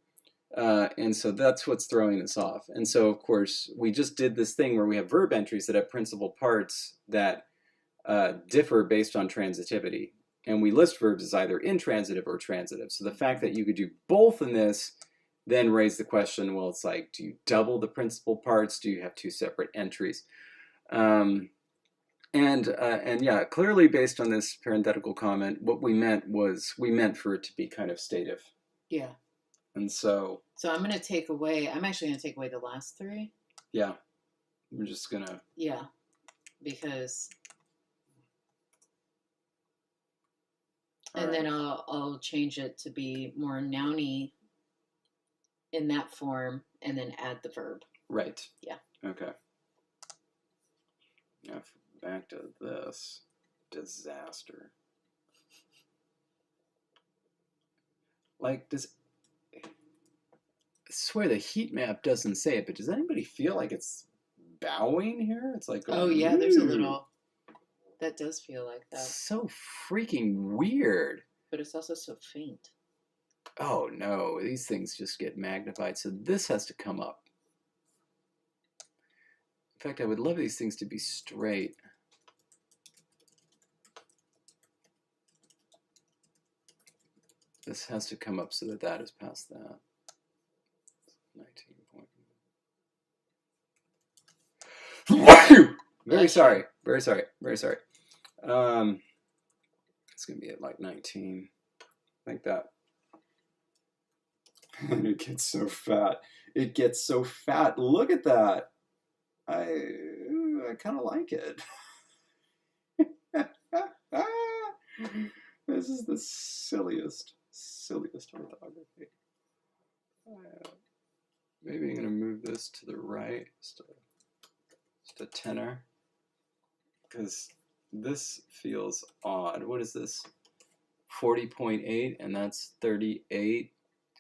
And so that's what's throwing us off. And so, of course, we just did this thing where we have verb entries that have principal parts that differ based on transitivity. And we list verbs as either intransitive or transitive. So the fact that you could do both in this then raised the question, well, it's like, do you double the principal parts? Do you have two separate entries? And yeah, clearly based on this parenthetical comment, what we meant was we meant for it to be kind of stative. Yeah. And so I'm going to take away, I'm actually going to take away the last three. Yeah. I'm just going to. Yeah. Because. And then I'll change it to be more nouny in that form and then add the verb. Right. Yeah. Okay. Now back to this disaster. Like, I swear the heat map doesn't say it, but does anybody feel like it's bowing here? It's like, oh yeah, there's a little. That does feel like that. So freaking weird. But it's also so faint. Oh no, these things just get magnified. So this has to come up. In fact, I would love these things to be straight. This has to come up so that that is past that. 19 point. Very sorry. Very sorry. Very sorry. It's going to be at like 19. Like that. And it gets so fat. It gets so fat. Look at that. I kind of like it. This is the silliest orthography. Maybe I'm going to move this to the right, just a tenor, because this feels odd. What is this? 40.8, and that's 38,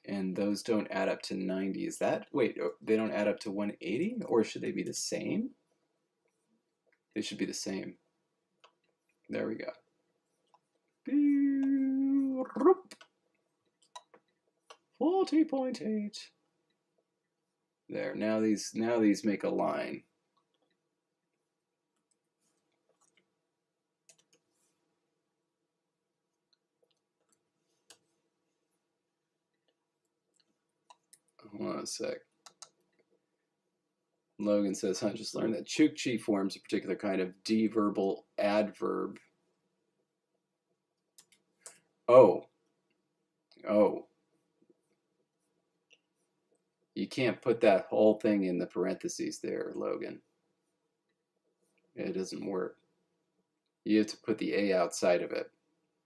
and those don't add up to 90. Is that, wait, they don't add up to 180, or should they be the same? They should be the same. There we go. 40.8. There. Now these make a line. Hold on a sec. Logan says, I just learned that Chukchi forms a particular kind of deverbal adverb. Oh. You can't put that whole thing in the parentheses there, Logan. It doesn't work. You have to put the A outside of it.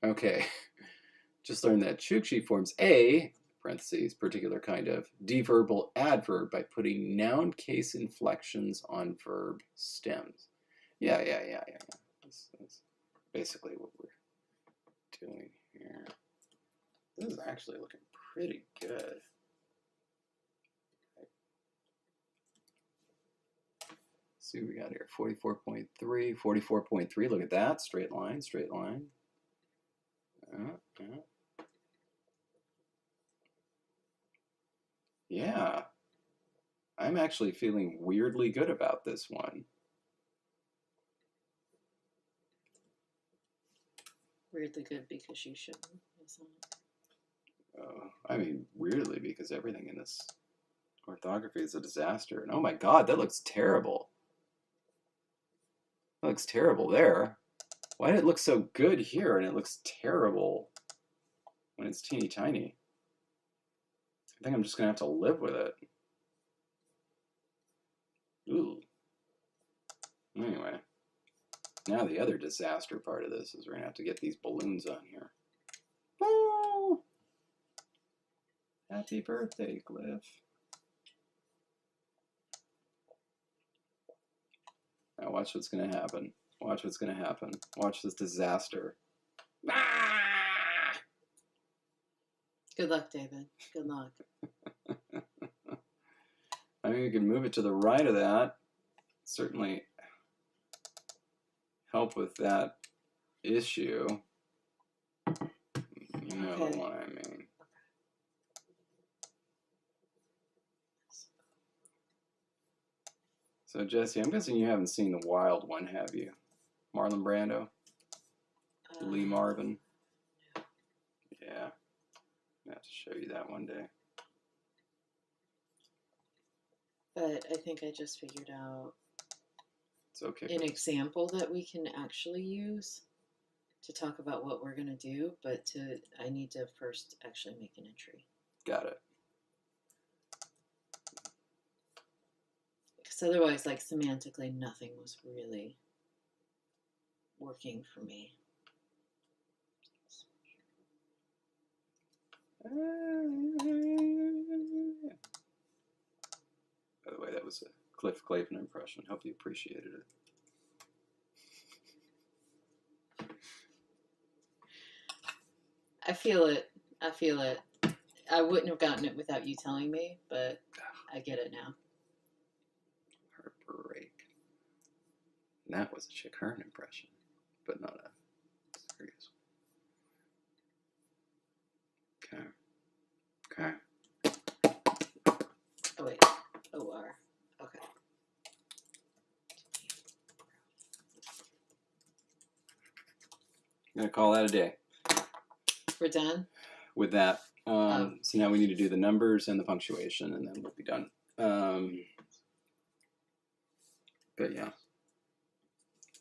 Okay. Just learned that Chukchi forms a, parentheses, particular kind of deverbal adverb by putting noun case inflections on verb stems. Yeah. That's basically what we're doing here. This is actually looking pretty good. See what we got here. 44.3, 44.3. Look at that. Straight line, straight line. Yeah. I'm actually feeling weirdly good about this one. Weirdly good because you shouldn't. I mean, weirdly because everything in this orthography is a disaster. And oh my God, that looks terrible. That looks terrible there. Why did it look so good here and it looks terrible when it's teeny tiny? I think I'm just going to have to live with it. Ooh. Anyway. Now the other disaster part of this is we're going to have to get these balloons on here. Oh! Happy birthday, Glyph. Now watch what's going to happen. Watch what's going to happen. Watch this disaster. Ah! Good luck, David. Good luck. I mean, we can move it to the right of that. Certainly help with that issue. You know the one I mean. So Jesse, I'm guessing you haven't seen the wild one, have you? Marlon Brando? Lee Marvin? No. Yeah. I have to show you that one day. But I think I just figured out It's okay. an example that we can actually use to talk about what we're going to do, but I need to first actually make an entry. Got it. Because otherwise, like, semantically, nothing was really working for me. By the way, that was a Cliff Clavin impression. Hope you appreciated it. I feel it. I feel it. I wouldn't have gotten it without you telling me, but I get it now. Heartbreak. And that was a Chick Hearn impression, but not a serious one. Okay. Oh, wait. OR. Okay. I'm going to call that a day. We're done? With that. So now we need to do the numbers and the punctuation, and then we'll be done. But yeah,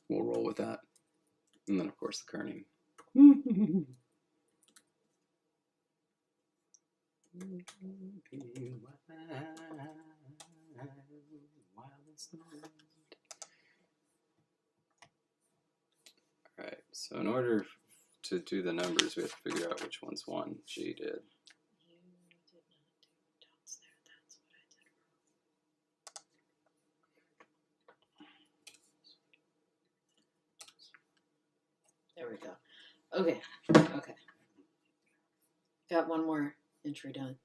we'll roll with that. And then, of course, the kerning. All right, so in order to do the numbers, we have to figure out which one's one. G did. You did not do dots there. That's what I did wrong. There we go. Okay. Okay. Got one more entry done.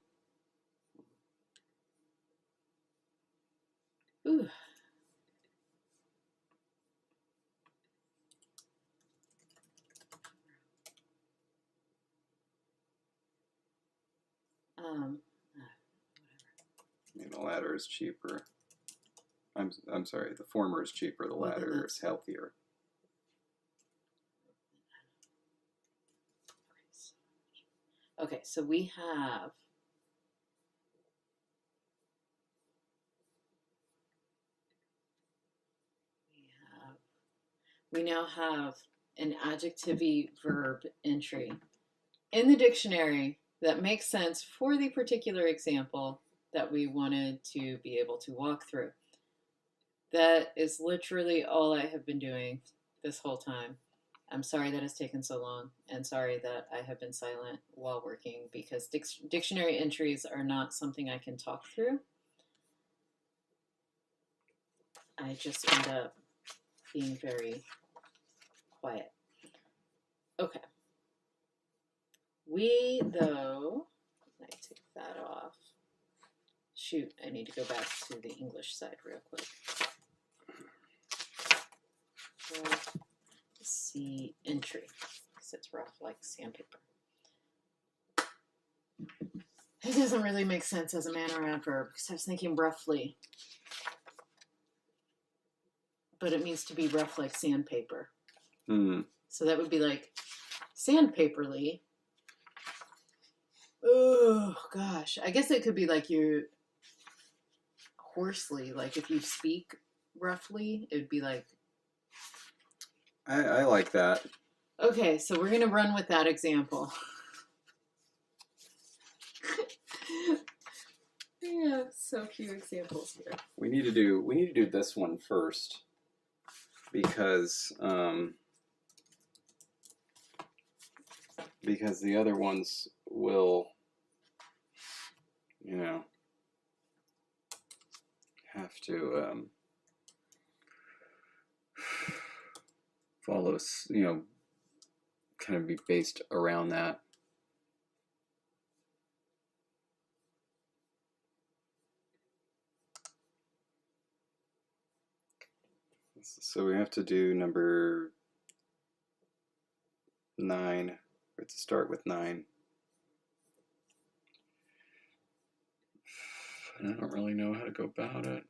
Ooh. I mean, the latter is cheaper. I'm sorry, the former is cheaper, the latter is healthier. Okay, so we have we now have an adjective-y verb entry in the dictionary that makes sense for the particular example that we wanted to be able to walk through. That is literally all I have been doing this whole time. I'm sorry that it's taken so long, and sorry that I have been silent while working, because dictionary entries are not something I can talk through. I just end up being very quiet. Okay. We, though, I take that off. Shoot, I need to go back to the English side real quick. See entry, because it's rough like sandpaper. It doesn't really make sense as a man or adverb, because I was thinking roughly, but it means to be rough like sandpaper. So that would be like sandpaperly. Oh gosh, I guess it could be like you hoarsely, like if you speak roughly, it would be like. I like that. Okay, so we're gonna run with that example. Yeah, so few examples here. We need to do this one first, because the other ones will, have to follow, kind of be based around that. So we have to do number 9. We have to start with 9. And I don't really know how to go about it.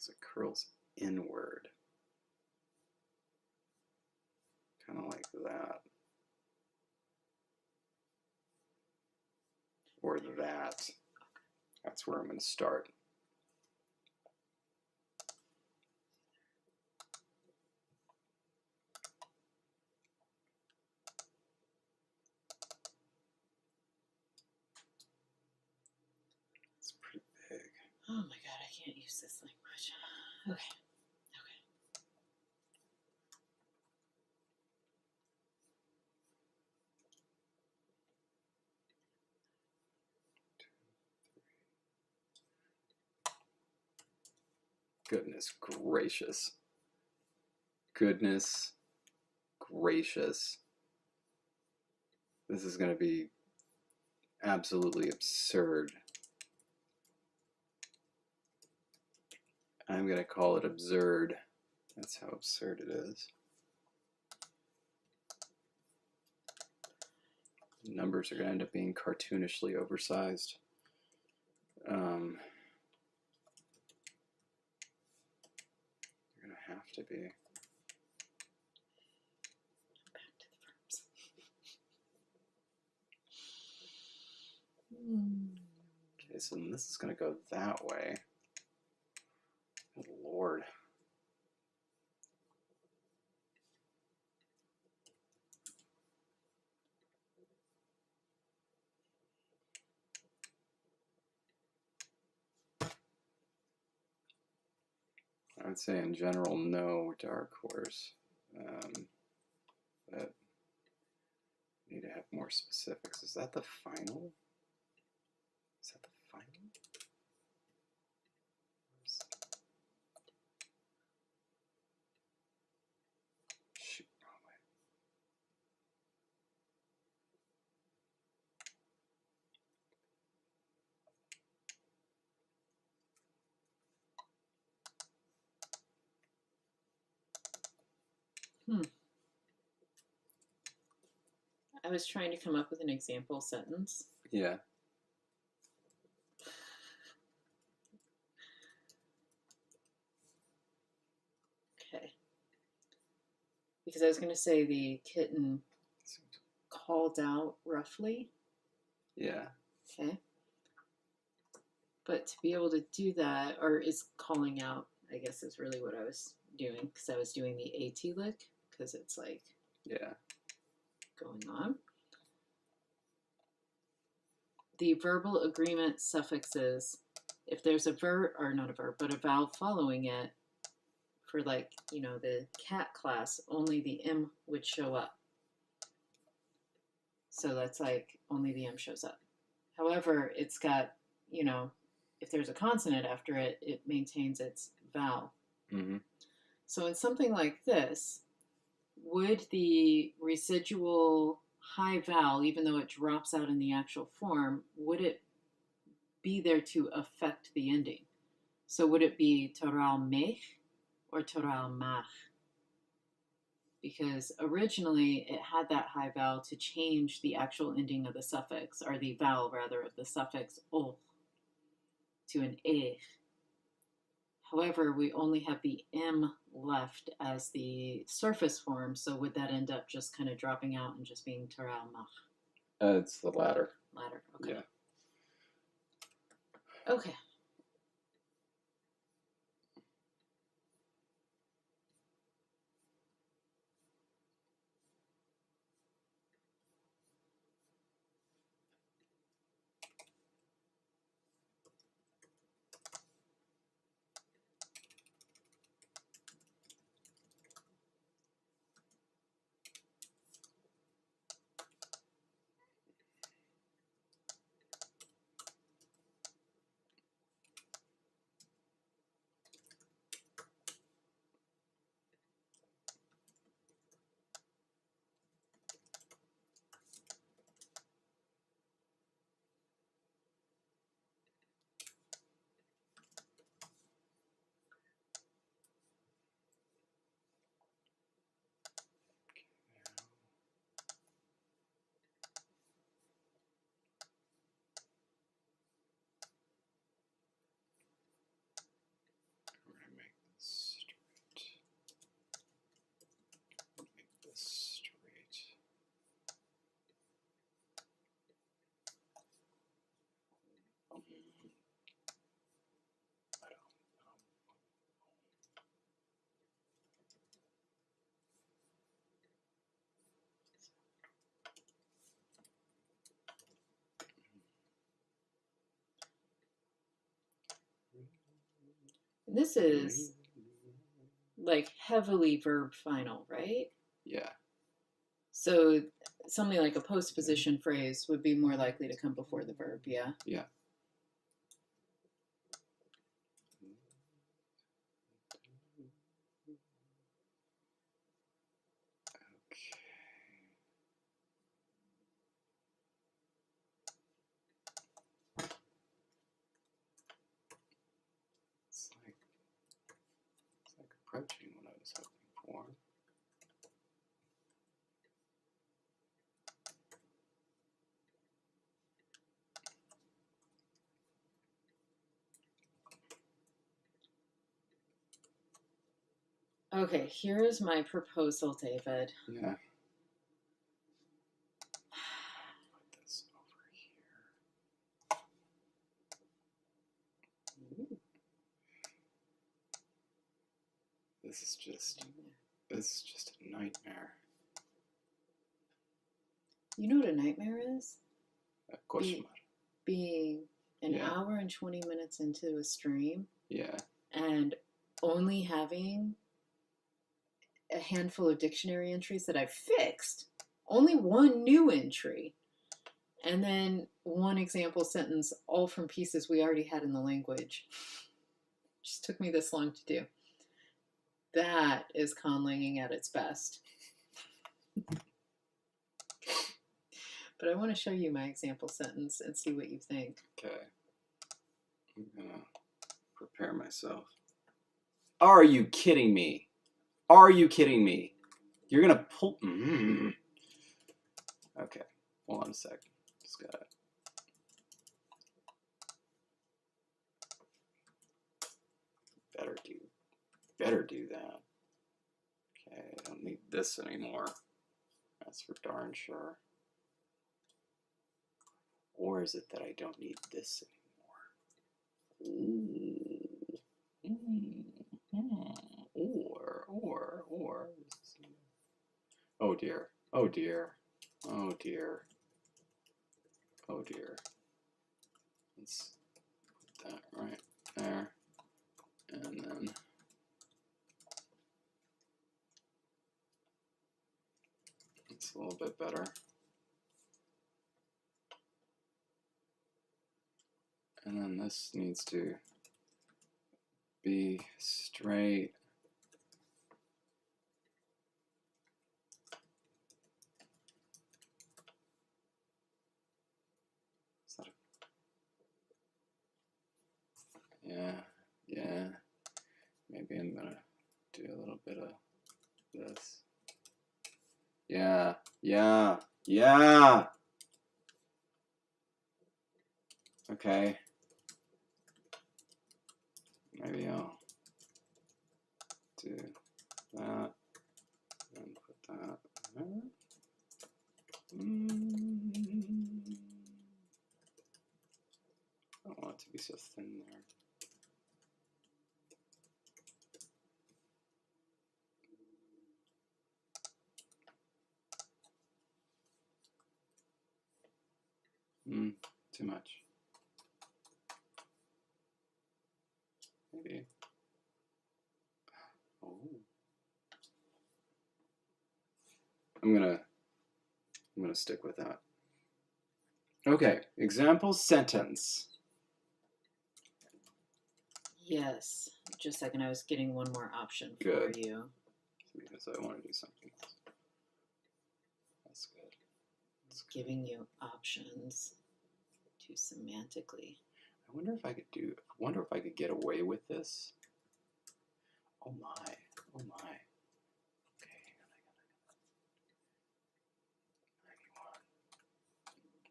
because it curls inward. Kind of like that. Or that. That's where I'm going to start. It's pretty big. Oh my god, I can't use this language. Okay. Goodness gracious. Goodness gracious. This is going to be absolutely absurd. I'm going to call it absurd. That's how absurd it is. The numbers are going to end up being cartoonishly oversized. You're going to have to be. Back to the verbs. Okay, so then this is going to go that way. Good Lord. I would say in general, no dark horse. But need to have more specifics. Is that the final? Is that the final? Shoot, wrong way. I was trying to come up with an example sentence. Yeah. Okay. Because I was going to say the kitten called out roughly. Yeah. Okay. But to be able to do that, or is calling out, I guess is really what I was doing, because I was doing the AT lick, because it's like Yeah. going on. The verbal agreement suffixes, if there's a verb, or not a verb, but a vowel following it, for like, you know, the cat class, only the M would show up. So that's like, only the M shows up. However, it's got, you know, if there's a consonant after it, it maintains its vowel. Mm-hmm. So in something like this, would the residual high vowel, even though it drops out in the actual form, would it be there to affect the ending? So would it be toral mech or toral mach? Because originally it had that high vowel to change the actual ending of the suffix, or the vowel rather of the suffix o to an e. However, we only have the M left as the surface form, so would that end up just kind of dropping out and just being toral mach? It's the latter. Latter, okay. Yeah. Okay. This is like heavily verb final, right? Yeah. So something like a postposition phrase would be more likely to come before the verb, yeah? Yeah. It's like approaching what I was hoping for. Okay, here's my proposal, David. Yeah. Put this over here. This is just a nightmare. You know what a nightmare is? Being an hour and 20 minutes into a stream. Yeah. And only having a handful of dictionary entries that I've fixed. Only one new entry. And then one example sentence, all from pieces we already had in the language. Just took me this long to do. That is conlanging at its best. But I want to show you my example sentence and see what you think. Okay. I'm gonna prepare myself. Are you kidding me? Are you kidding me? You're gonna pull. Okay. Hold on a sec. Just gotta. Better do that. Okay, I don't need this anymore. That's for darn sure. Or is it that I don't need this anymore? Or. Oh dear. Oh dear. Oh dear. Oh dear. Let's put that right there. And then it's a little bit better. And then this needs to be straight. Yeah. Maybe I'm gonna do a little bit of this. Yeah. Okay. Maybe I'll do that and put that there. I don't want it to be so thin there. Too much. Maybe. Oh. I'm gonna stick with that. Okay, example sentence. Yes. Just a second, I was getting one more option Good. for you. Because I want to do something else. That's good. It's giving you options to semantically. I wonder if I could get away with this. Oh my. Okay. 91.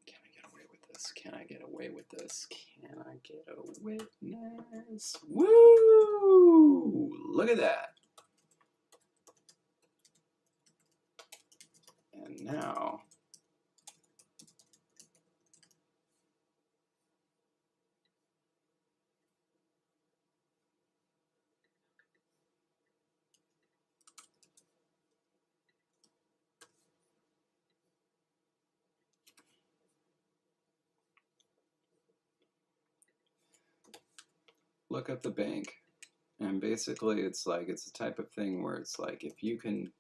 Can I get away with this? Can I get away with this? Can I get a witness? Woo! Look at that. And now look up the bank. And basically it's like, it's a type of thing where it's like, if you can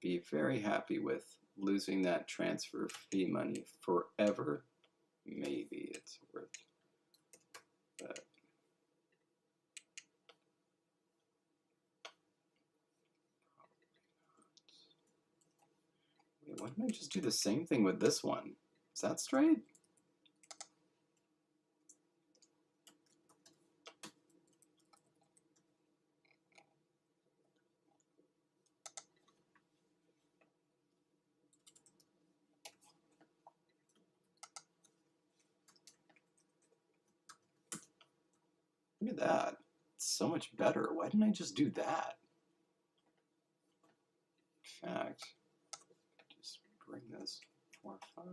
be very happy with losing that transfer fee money forever, maybe it's worth that. Wait, why didn't I just do the same thing with this one? Is that straight? Look at that. It's so much better. Why didn't I just do that? In fact, just bring this 4, 5.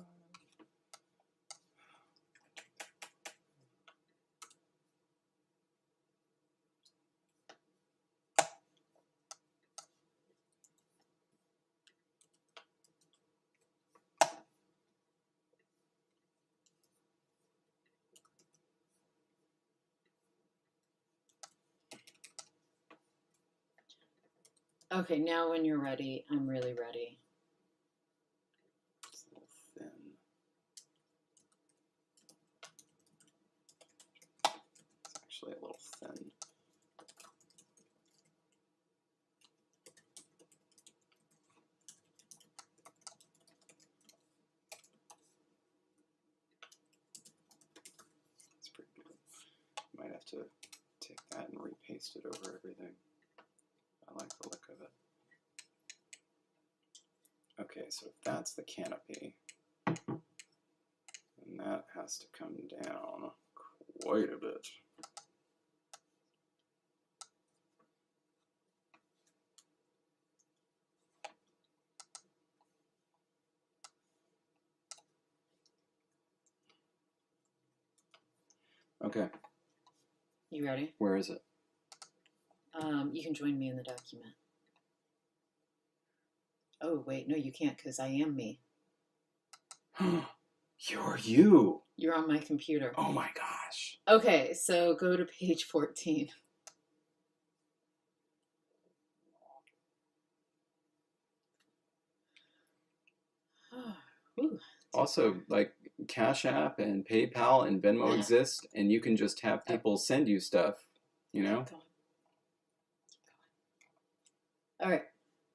Okay, now when you're ready, I'm really ready. It's a little thin. It's actually a little thin. It's pretty good. Might have to take that and repaste it over everything. I like the look of it. Okay, so if that's the canopy, then that has to come down quite a bit. Okay. You ready? Where is it? You can join me in the document. Oh, wait, no, you can't because I am me. You're you. You're on my computer. Oh my gosh. Okay, so go to page 14. Ooh, also, like Cash App and PayPal and Venmo exist, and you can just have people send you stuff, you know? All right.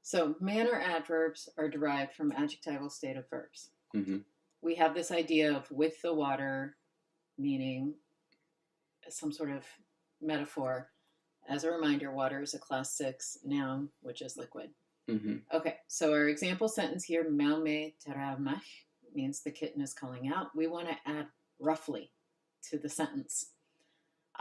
So manner adverbs are derived from adjectival state of verbs. Mm-hmm. We have this idea of with the water, meaning some sort of metaphor. As a reminder, water is a class 6 noun, which is liquid. Mm-hmm. Okay, so our example sentence here, Maume taramach, means the kitten is calling out. We want to add roughly to the sentence.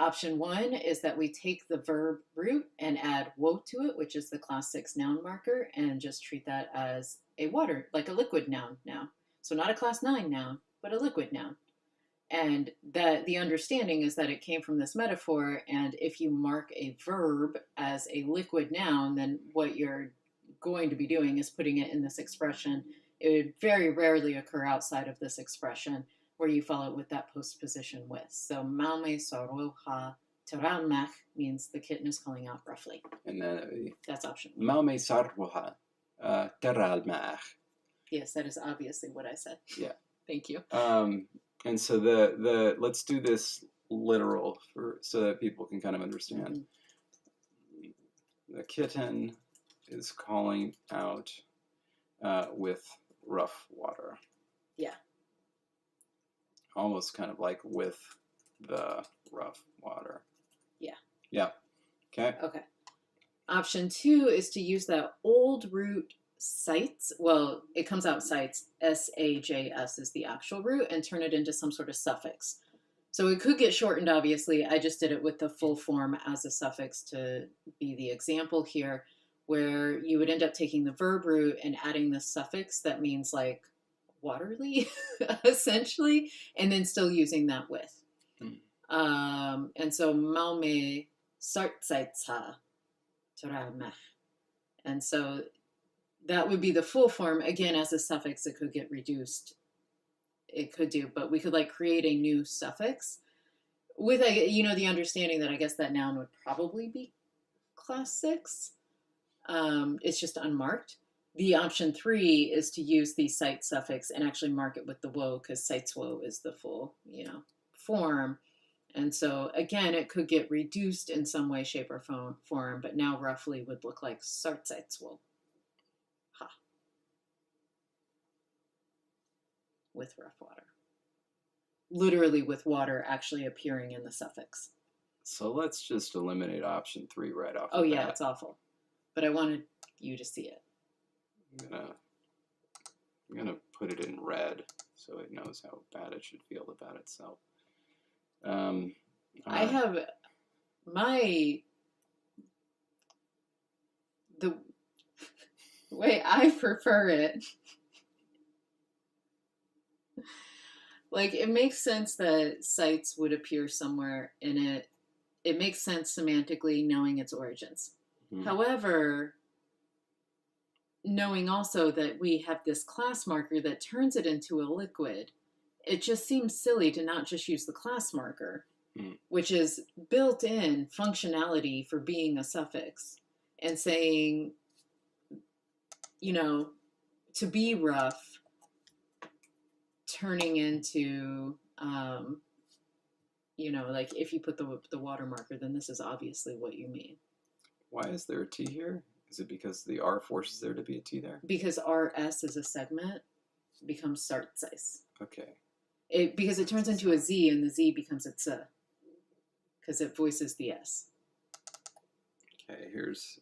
Option 1 is that we take the verb root and add wo to it, which is the class 6 noun marker, and just treat that as a water, like a liquid noun now. So not a class 9 noun, but a liquid noun. And that the understanding is that it came from this metaphor, and if you mark a verb as a liquid noun, then what you're going to be doing is putting it in this expression. It would very rarely occur outside of this expression where you follow it with that postposition with. So Maume Saroha Taramach means the kitten is calling out roughly. And then that's option Maume Sarwoha Teralmach. Yes, that is obviously what I said. Yeah. Thank you. And so the let's do this literal so that people can kind of understand. Mm-hmm. The kitten is calling out with rough water. Yeah. Almost kind of like with the rough water. Yeah. Yeah. Okay. Okay. Option 2 is to use that old root sites. Well, it comes out sites. SAJS is the actual root, and turn it into some sort of suffix. So it could get shortened, obviously. I just did it with the full form as a suffix to be the example here, where you would end up taking the verb root and adding the suffix that means like waterly, essentially, and then still using that with. And so Maume Sartsaitsa Toramach. And so that would be the full form. Again, as a suffix, it could get reduced. It could do, but we could like create a new suffix with the understanding that I guess that noun would probably be class 6. It's just unmarked. The option 3 is to use the site suffix and actually mark it with the wo, because sites wo is the full, form. And so again, it could get reduced in some way, shape, or form, but now roughly would look like sites wo. Ha. With rough water. Literally with water actually appearing in the suffix. So let's just eliminate option 3 right off Oh the yeah, bat. it's awful. But I wanted you to see it. I'm gonna put it in red so it knows how bad it should feel about itself. I have the way I prefer it. Like, it makes sense that sites would appear somewhere in it. It makes sense semantically knowing its origins. Mm-hmm. However, knowing also that we have this class marker that turns it into a liquid, it just seems silly to not just use the class marker, which is built-in functionality for being a suffix, and saying, to be rough, turning into, like if you put the water marker, then this is obviously what you mean. Why is there a T here? Is it because the R forces there to be a T there? Because RS is a segment, becomes sartsize. Okay. Because it turns into a Z, and the Z becomes a T, because it voices the S. Okay, here's...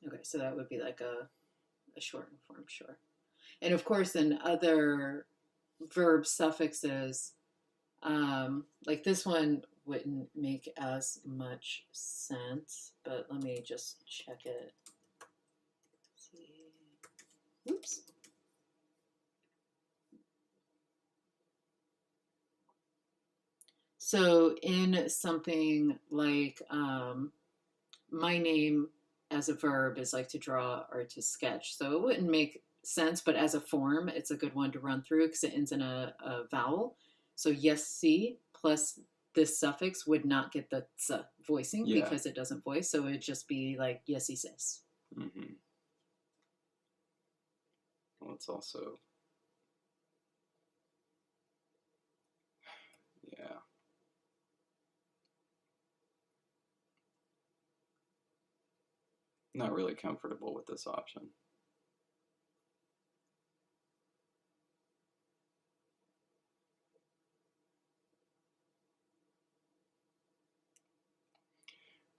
Okay, so that would be like a shortened form, sure. And of course, in other verb suffixes, like this one wouldn't make as much sense, but let me just check it. Let's see. Oops. So in something like my name as a verb is like to draw or to sketch. So it wouldn't make sense, but as a form, it's a good one to run through because it ends in a vowel. So yes, see plus this suffix would not get the ts voicing because it doesn't voice. So it'd just be like yes, he says. Mm-hmm. Well, it's also... Yeah. Not really comfortable with this option.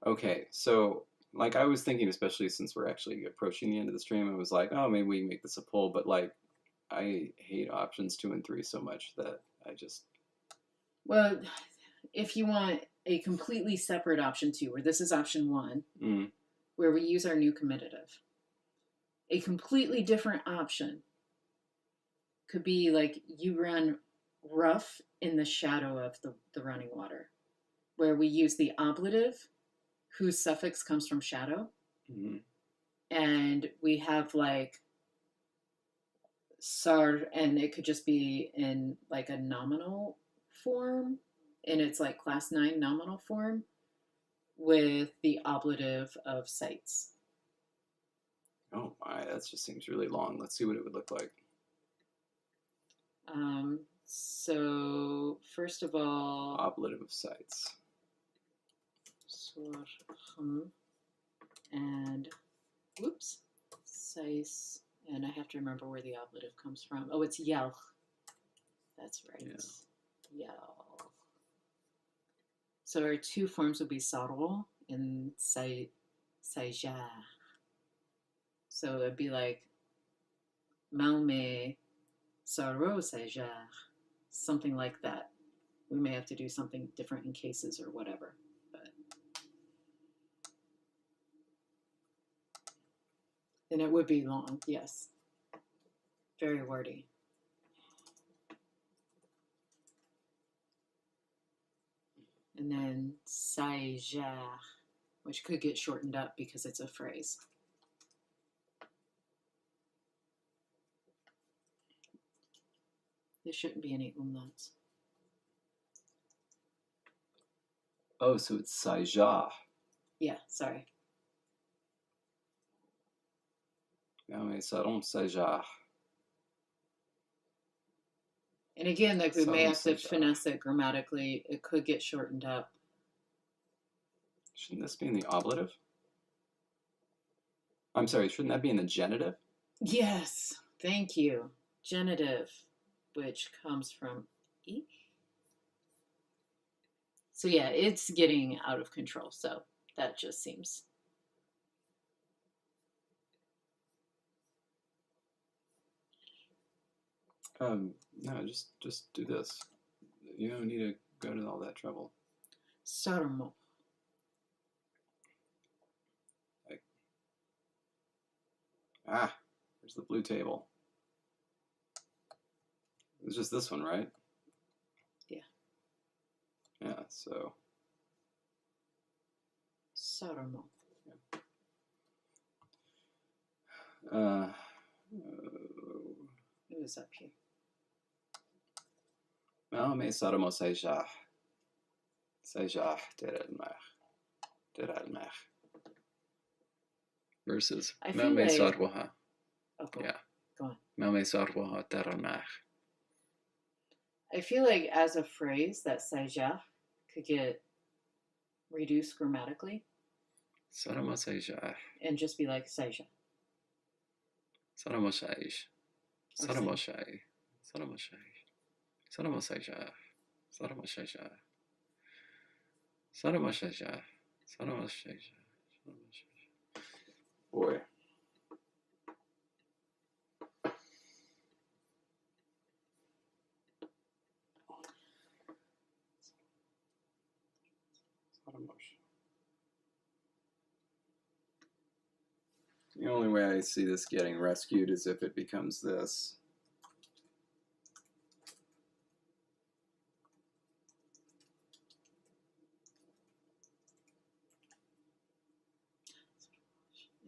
Okay, so like I was thinking, especially since we're actually approaching the end of the stream, I was like, oh, maybe we can make this a poll, but like I hate options 2 and 3 so much that I just... Well, if you want a completely separate option 2, where this is option 1, where we use our new comitative, a completely different option could be like you run rough in the shadow of the running water, where we use the ablative, whose suffix comes from shadow. Mm-hmm. And we have like sar, and it could just be in like a nominal form, in its like class 9 nominal form, with the ablative of sites. Oh my, that just seems really long. Let's see what it would look like. So first of all, ablative of sites. And whoops, size, and I have to remember where the ablative comes from. Oh, it's yelch. That's right. Yeah. Yelch. So our 2 forms would be saro and saija. So it'd be like malme saro saija, something like that. We may have to do something different in cases or whatever. And it would be long, yes. Very wordy. And then saija. which could get shortened up because it's a phrase. There shouldn't be any umlauts. Oh, so it's saija. Yeah, sorry. Jamais seront saija. And again, like we may have to Saija. finesse it grammatically. It could get shortened up. Shouldn't this be in the ablative? I'm sorry, shouldn't that be in the genitive? Yes, thank you. Genitive, which comes from ich. So yeah, it's getting out of control. So that just seems. No, just do this. You don't need to go to all that trouble. Sarmo. There's the blue table. It's just this one, right? Yeah. Yeah, so. Sarmo. It was up here. Malme saramo saija. Saija teralmach. Versus I feel Malme like- sarwaha. Okay. Yeah. Go on. Malme sarwaha teralmach. I feel like as a phrase, that saija could get reduced grammatically Saramo saija. and just be like saija. Saramo saij. Or Saramo shai. Saramo shai. Saramo saija. Saramo saija. Saramo saija. Saramo saija. Boy. The only way I see this getting rescued is if it becomes this.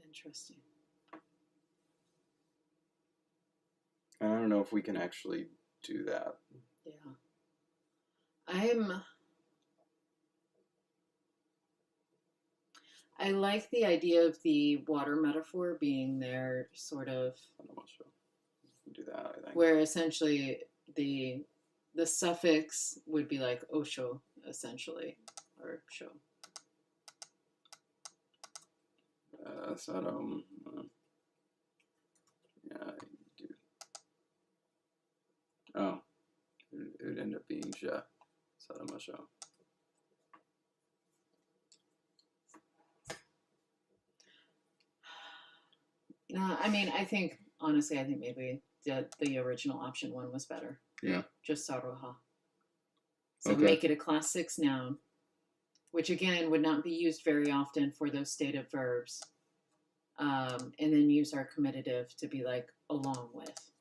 Interesting. I don't know if we can actually do that. Yeah. I like the idea of the water metaphor being there, sort of, I'm not sure. We can do that, I think. where essentially the suffix would be like osho, essentially, or sho. Saram. Yeah, do. Oh, it would end up being ja. Saramasho. I mean, honestly, I think maybe the original option one was better. Yeah. Just saroha. So Okay. make it a class 6 noun, which again would not be used very often for those stative verbs. And then use our comitative to be like along with.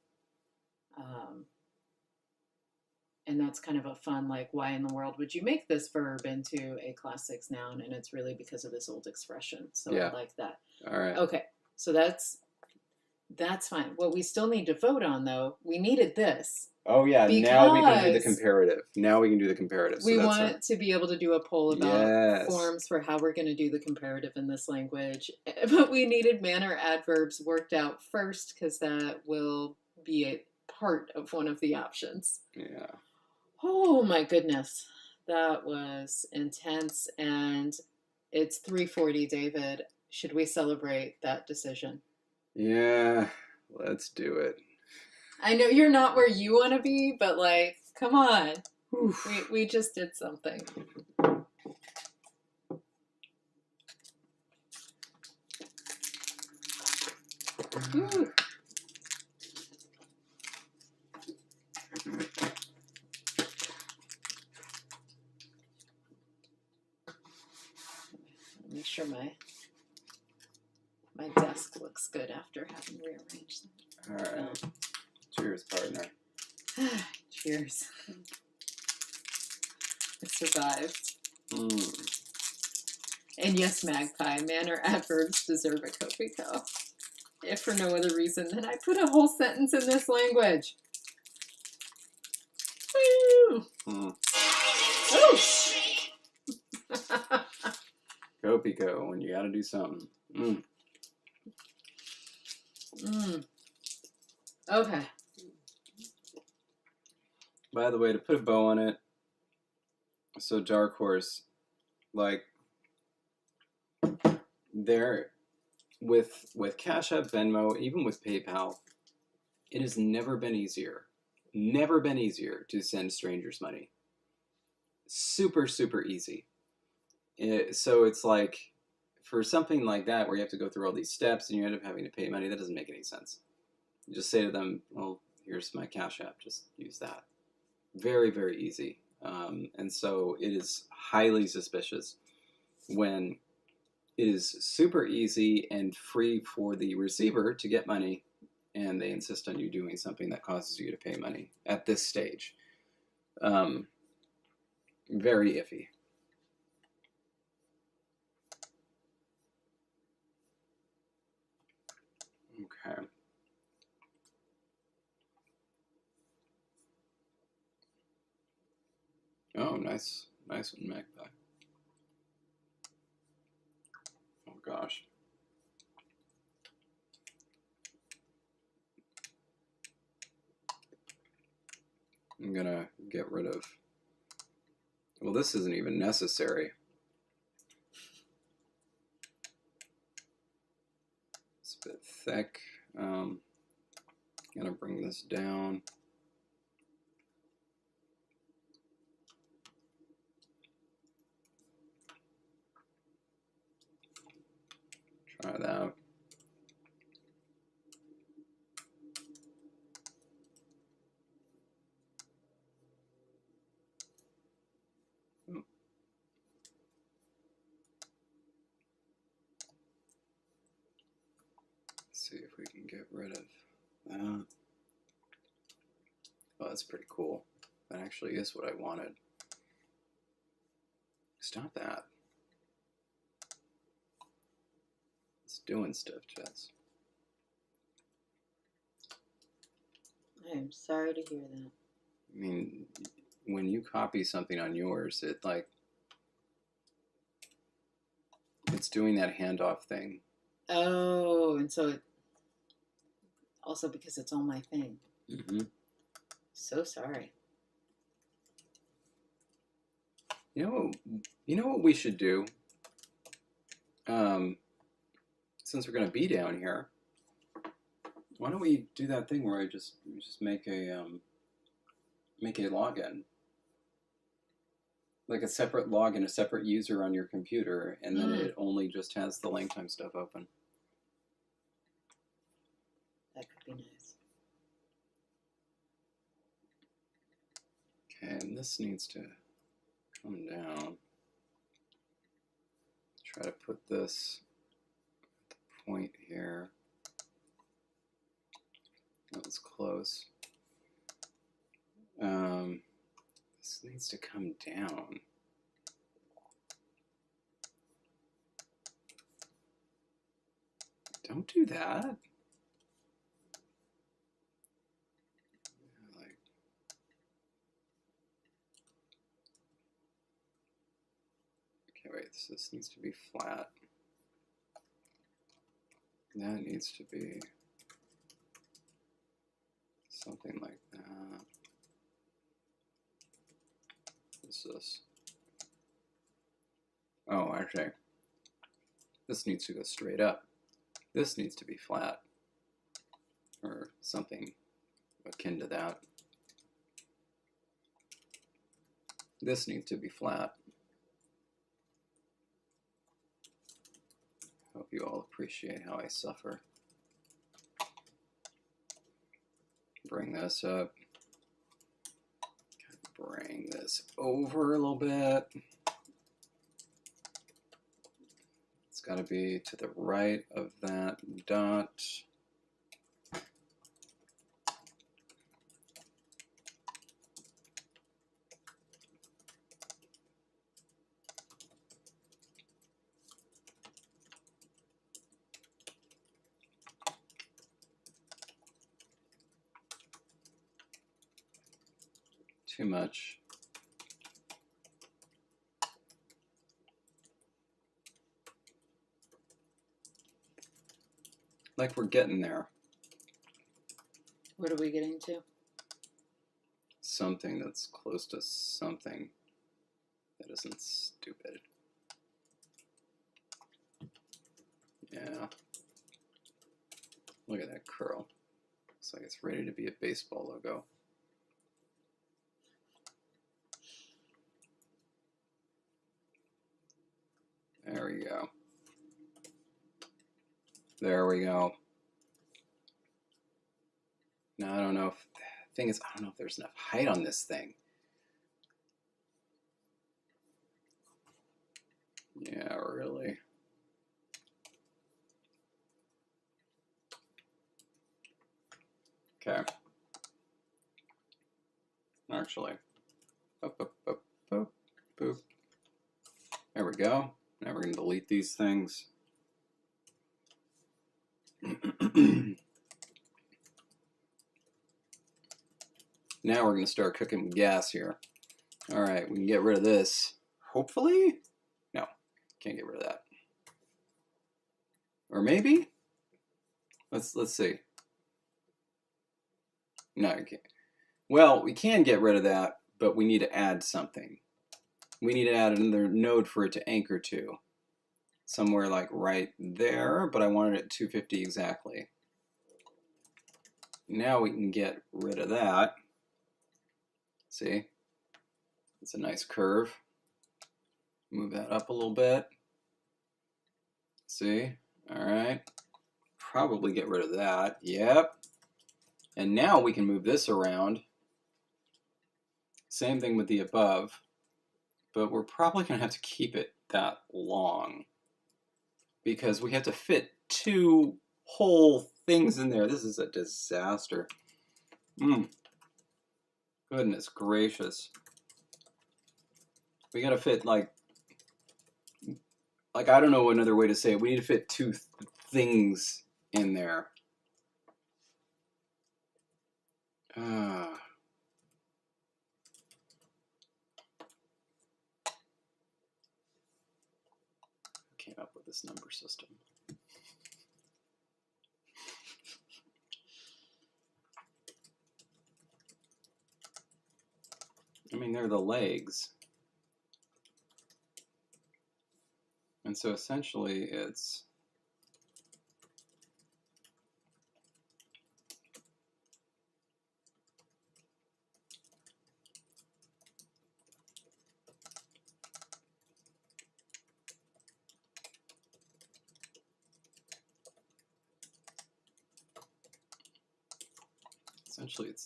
And that's kind of a fun, like, why in the world would you make this verb into a class 6 noun? And it's really because of this old expression. So Yeah. I like that. All right. Okay, so that's fine. What we still need to vote on, though, we needed this. Oh yeah, now we can do the Because comparative. Now we can do the comparative. We so that's want to be able to do a poll about Yes. forms for how we're going to do the comparative in this language. But we needed manner adverbs worked out first because that will be a part of one of the options. Yeah. Oh my goodness. That was intense. And it's 3:40, David. Should we celebrate that decision? Yeah. Let's do it. I know you're not where you want to be, but like, come on. Oof. We just did something. Ooh. Make sure my desk looks good after having rearranged All right. Cheers, partner. them. Cheers. It survived. And yes, Magpie, man or adverbs deserve a Copico. If for no other reason than I put a whole sentence in this language. Woo! Oh! Copico when you gotta do something. Okay. By the way, to put a bow on it, so Dark Horse, like, there, with Cash App, Venmo, even with PayPal, it has never been easier to send strangers money. Super, super easy. So it's like, for something like that where you have to go through all these steps and you end up having to pay money, that doesn't make any sense. You just say to them, well, here's my Cash App, just use that. Very, very easy. And so it is highly suspicious when it is super easy and free for the receiver to get money, and they insist on you doing something that causes you to pay money at this stage. Very iffy. Okay. Oh, nice one, Magpie. Oh gosh. I'm gonna get rid of, well, this isn't even necessary. It's a bit thick. I'm gonna bring this down. Try that. See if we can get rid of that. Oh, that's pretty cool. That actually is what I wanted. Stop that. It's doing stuff, Jess. I'm sorry to hear that. I mean, when you copy something on yours, it like, it's doing that handoff thing. Oh, and so it, also because it's on my thing. Mm-hmm. So sorry. You know what we should do? Since we're gonna be down here, why don't we do that thing where I just make a login, like a separate login, a separate user on your computer, and then it only just has the LangTime stuff open. That could be nice. Okay, and this needs to come down. Try to put this at the point here. That was close. This needs to come down. Don't do that. Okay, wait, this needs to be flat. That needs to be something like that. What's this? Oh, actually, this needs to go straight up. This needs to be flat, or something akin to that. This needs to be flat. Hope you all appreciate how I suffer. Bring this up. Bring this over a little bit. It's got to be to the right of that dot. too much. Like we're getting there. What are we getting to? Something that's close to something that isn't stupid. Yeah. Look at that curl. Looks like it's ready to be a baseball logo. There we go. There we go. Now I don't know if the thing is, I don't know if there's enough height on this thing. Yeah, really. Okay. Actually, boop, boop, boop, boop, boop. There we go. Now we're going to delete these things. Now we're going to start cooking with gas here. All right, we can get rid of this. Hopefully? No, can't get rid of that. Or maybe? Let's see. No, you can't. Well, we can get rid of that, but we need to add something. We need to add another node for it to anchor to. Somewhere like right there, but I wanted it 250 exactly. Now we can get rid of that. See? It's a nice curve. Move that up a little bit. See? All right. Probably get rid of that. Yep. And now we can move this around. Same thing with the above, but we're probably going to have to keep it that long because we have to fit two whole things in there. This is a disaster. Goodness gracious. We got to fit like I don't know another way to say it. We need to fit two things in there. Came up with this number system. I mean, they're the legs. And so essentially it's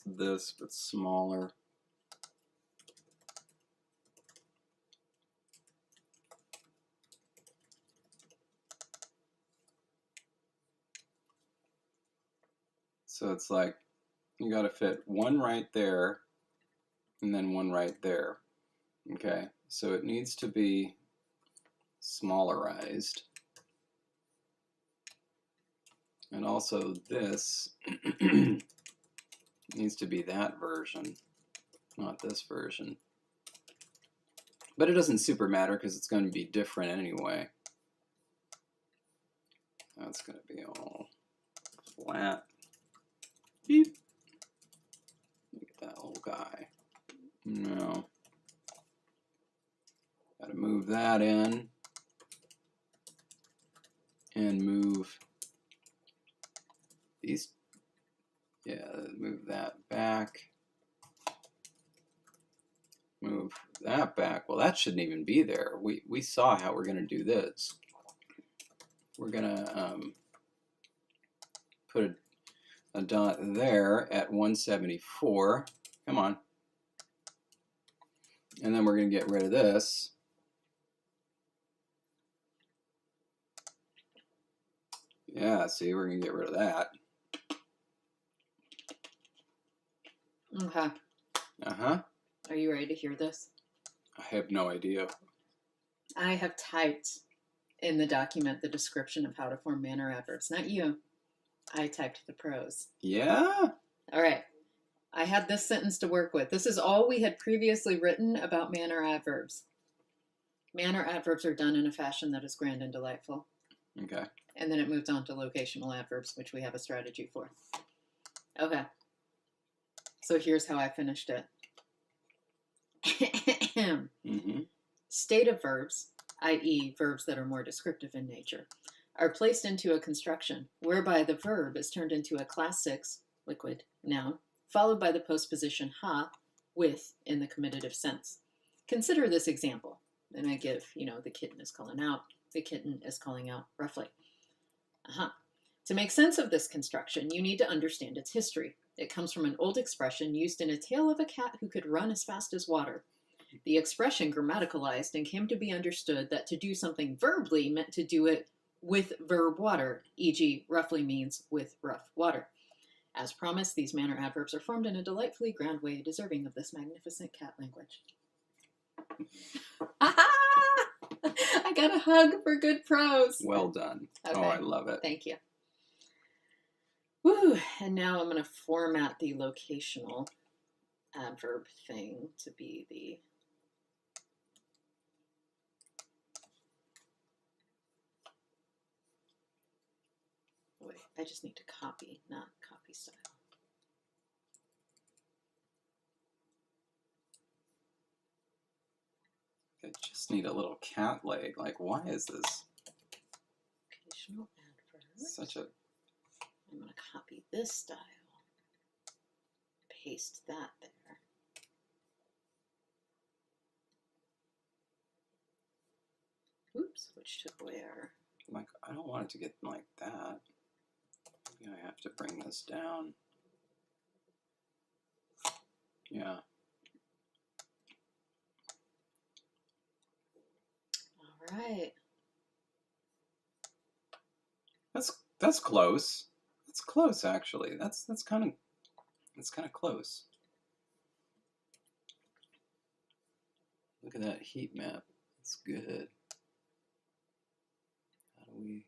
this, but smaller. So it's like you got to fit one right there and then one right there. Okay, so it needs to be smallerized. And also this needs to be that version, not this version. But it doesn't super matter because it's going to be different anyway. That's going to be all flat. Beep. Look at that little guy. No. Got to move that in and move these. Yeah, move that back. Move that back. Well, that shouldn't even be there. We saw how we're going to do this. We're going to put a dot there at 174. Come on. And then we're going to get rid of this. Yeah, see, we're going to get rid of that. Okay. Uh-huh. Are you ready to hear this? I have no idea. I have typed in the document the description of how to form manner adverbs. Not you. I typed the prose. Yeah? All right. I had this sentence to work with. This is all we had previously written about manner adverbs. Manner adverbs are done in a fashion that is grand and delightful. Okay. And then it moves on to locational adverbs, which we have a strategy for. Okay. So here's how I finished it. Mm-hmm. Stative verbs, i.e. verbs that are more descriptive in nature, are placed into a construction whereby the verb is turned into a class 6 liquid noun, followed by the postposition ha, with, in the comitative sense. Consider this example. And I give, the kitten is calling out. The kitten is calling out roughly. To make sense of this construction, you need to understand its history. It comes from an old expression used in a tale of a cat who could run as fast as water. The expression grammaticalized and came to be understood that to do something verbally meant to do it with verb water, e.g. roughly means with rough water. As promised, these manner adverbs are formed in a delightfully grand way, deserving of this magnificent cat language. I got a hug for good prose. Well done. Okay. Oh, I love it. Thank you. Woo! And now I'm going to format the locational adverb thing to be the... Wait, I just need to copy, not copy style. I just need a little cat leg. Like, why is this Locational adverb. such a... I'm going to copy this style. Paste that there. Oops, which took away our... Like, I don't want it to get like that. Maybe I have to bring this down. Yeah. All right. That's close. That's close, actually. That's kind of close. Look at that heat map. It's good. How do we...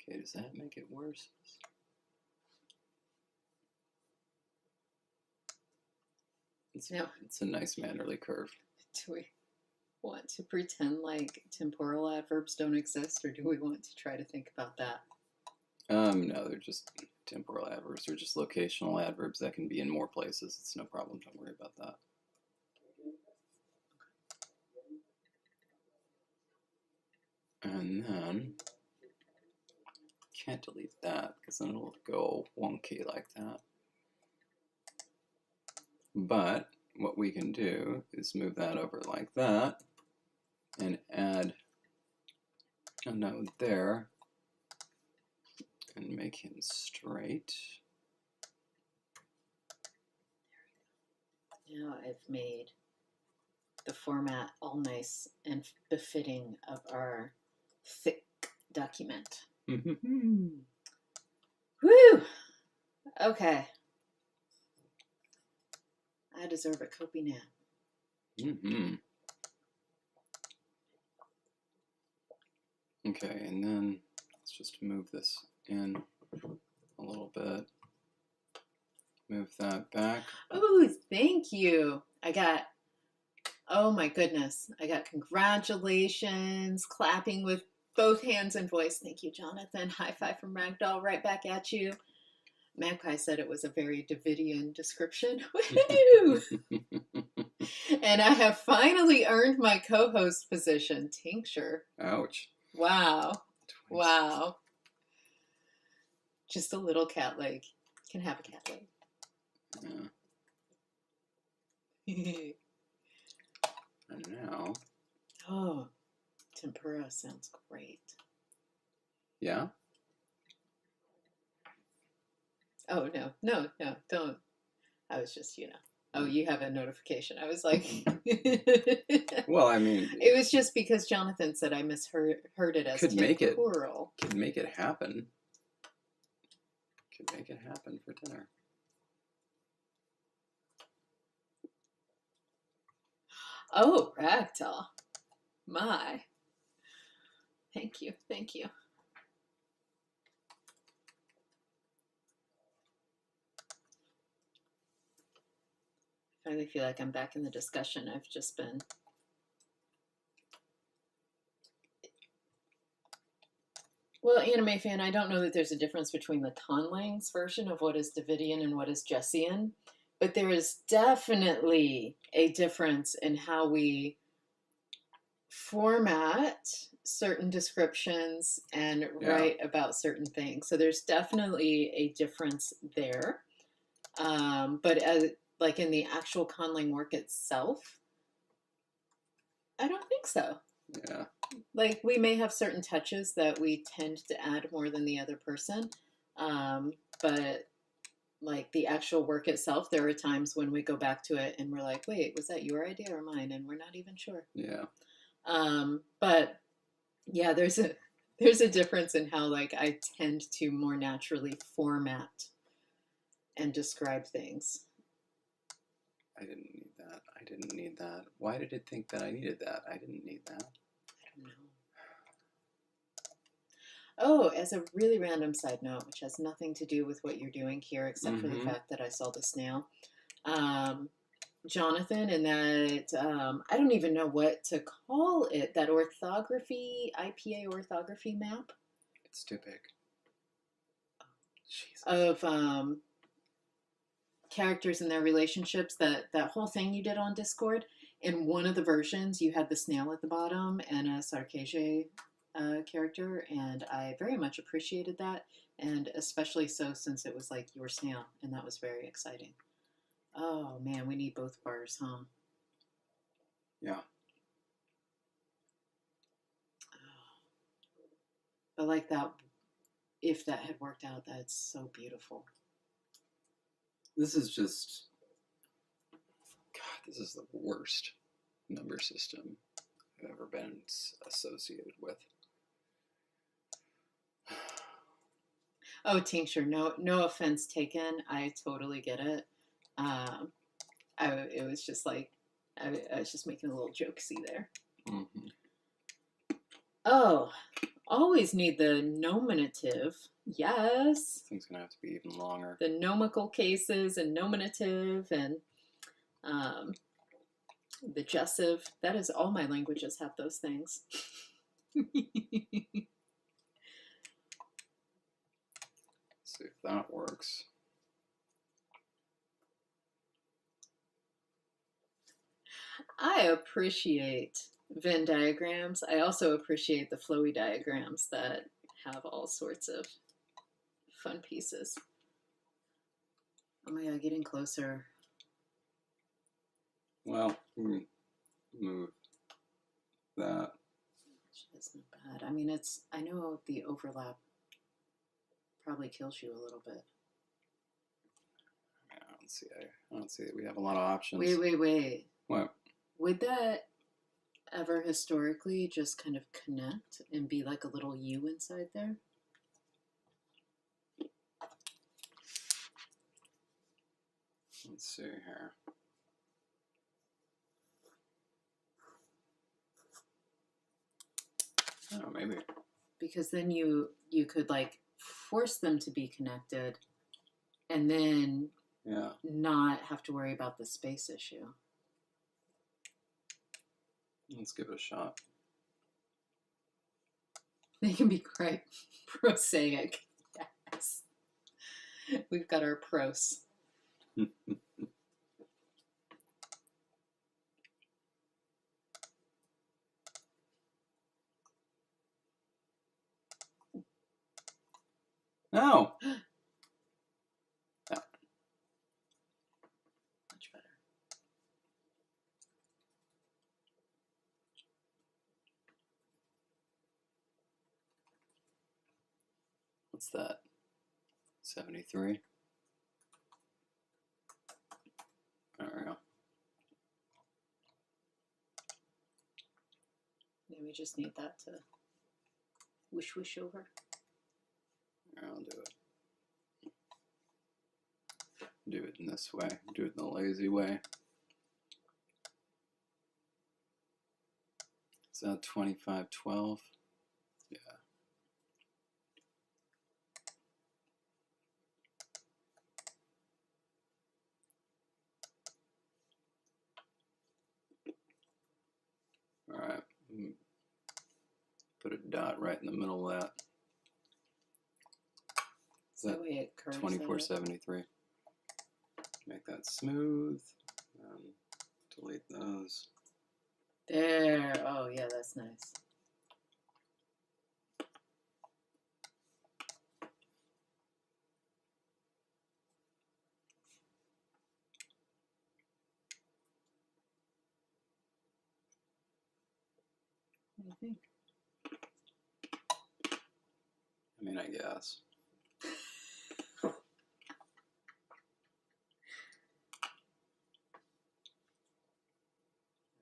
Okay, does that make it worse? It's a nice mannerly curve. Do we want to pretend like temporal adverbs don't exist, or do we want to try to think about that? No, they're just temporal adverbs. They're just locational adverbs that can be in more places. It's no problem. Don't worry about that. And then, can't delete that because then it'll go wonky like that. But what we can do is move that over like that and add a node there and make him straight. Now I've made the format all nice and befitting of our thick document. Woo! Okay. I deserve a copy nap. Okay, and then let's just move this in a little bit. Move that back. Oh, thank you. Oh my goodness. I got congratulations, clapping with both hands and voice. Thank you, Jonathan. High five from Ragdoll right back at you. Magpie said it was a very Davidian description. Woo! And I have finally earned my co-host position. Tincture. Ouch. Wow. Wow. Just a little cat leg. Can have a cat leg. Yeah. And now. Oh, tempura sounds great. Yeah? Oh, no, don't. I was just, oh, you have a notification. I was like. Well, I mean. It was just because Jonathan said I misheard it as temporal. Could make it happen. Could make it happen for dinner. Oh, Ragdoll. My. Thank you. finally feel like I'm back in the discussion. I've just been. Well, Anime Fan, I don't know that there's a difference between the Conlang's version of what is Davidian and what is Jessian, but there is definitely a difference in how we format certain descriptions and write about certain things. So there's definitely a difference there. But as, like in the actual conlang work itself, I don't think so. Yeah. Like we may have certain touches that we tend to add more than the other person. But like the actual work itself, there are times when we go back to it and we're like, wait, was that your idea or mine? And we're not even sure. Yeah. But yeah, there's a difference in how like I tend to more naturally format and describe things. I didn't need that. I didn't need that. Why did it think that I needed that? I didn't need that. I don't know. Oh, as a really random side note, which has nothing to do with what you're doing here, except for the fact that I saw the snail. Jonathan, and that I don't even know what to call it, that orthography, IPA orthography map. It's too big. Jesus. Of characters and their relationships, that whole thing you did on Discord. In one of the versions, you had the snail at the bottom and a Sarkeje character, and I very much appreciated that, and especially so since it was like your snail, and that was very exciting. Oh man, we need both bars, huh? Yeah. But like that, if that had worked out, that's so beautiful. This is just, God, this is the worst number system I've ever been associated with. Oh, Tincture, no offense taken. I totally get it. It was just like, I was just making a little jokesy there. Mm-hmm. Oh, always need the nominative. Yes. This thing's going to have to be even longer. The nomical cases and nominative and the gessive. That is, all my languages have those things. See if that works. I appreciate Venn diagrams. I also appreciate the flowy diagrams that have all sorts of fun pieces. Oh my god, getting closer. Well, move that. That's not bad. I mean, I know the overlap probably kills you a little bit. I don't see that we have a lot of options. Wait. What? Would that ever historically just kind of connect and be like a little U inside there? Let's see here. Oh, maybe. Because then you could like force them to be connected and then not have to worry about the space issue. Let's give it a shot. They can be quite prosaic. Yes. We've got our pros. No. Much better. What's that? 73. There we go. Yeah, we just need that to wish over. I'll do it. Do it in this way. Do it in the lazy way. Is that 2512? Yeah. dot right in the middle of that. Is that 2473? Make that smooth. Delete those. There. Oh, yeah, that's nice. What do you think? I mean, I guess.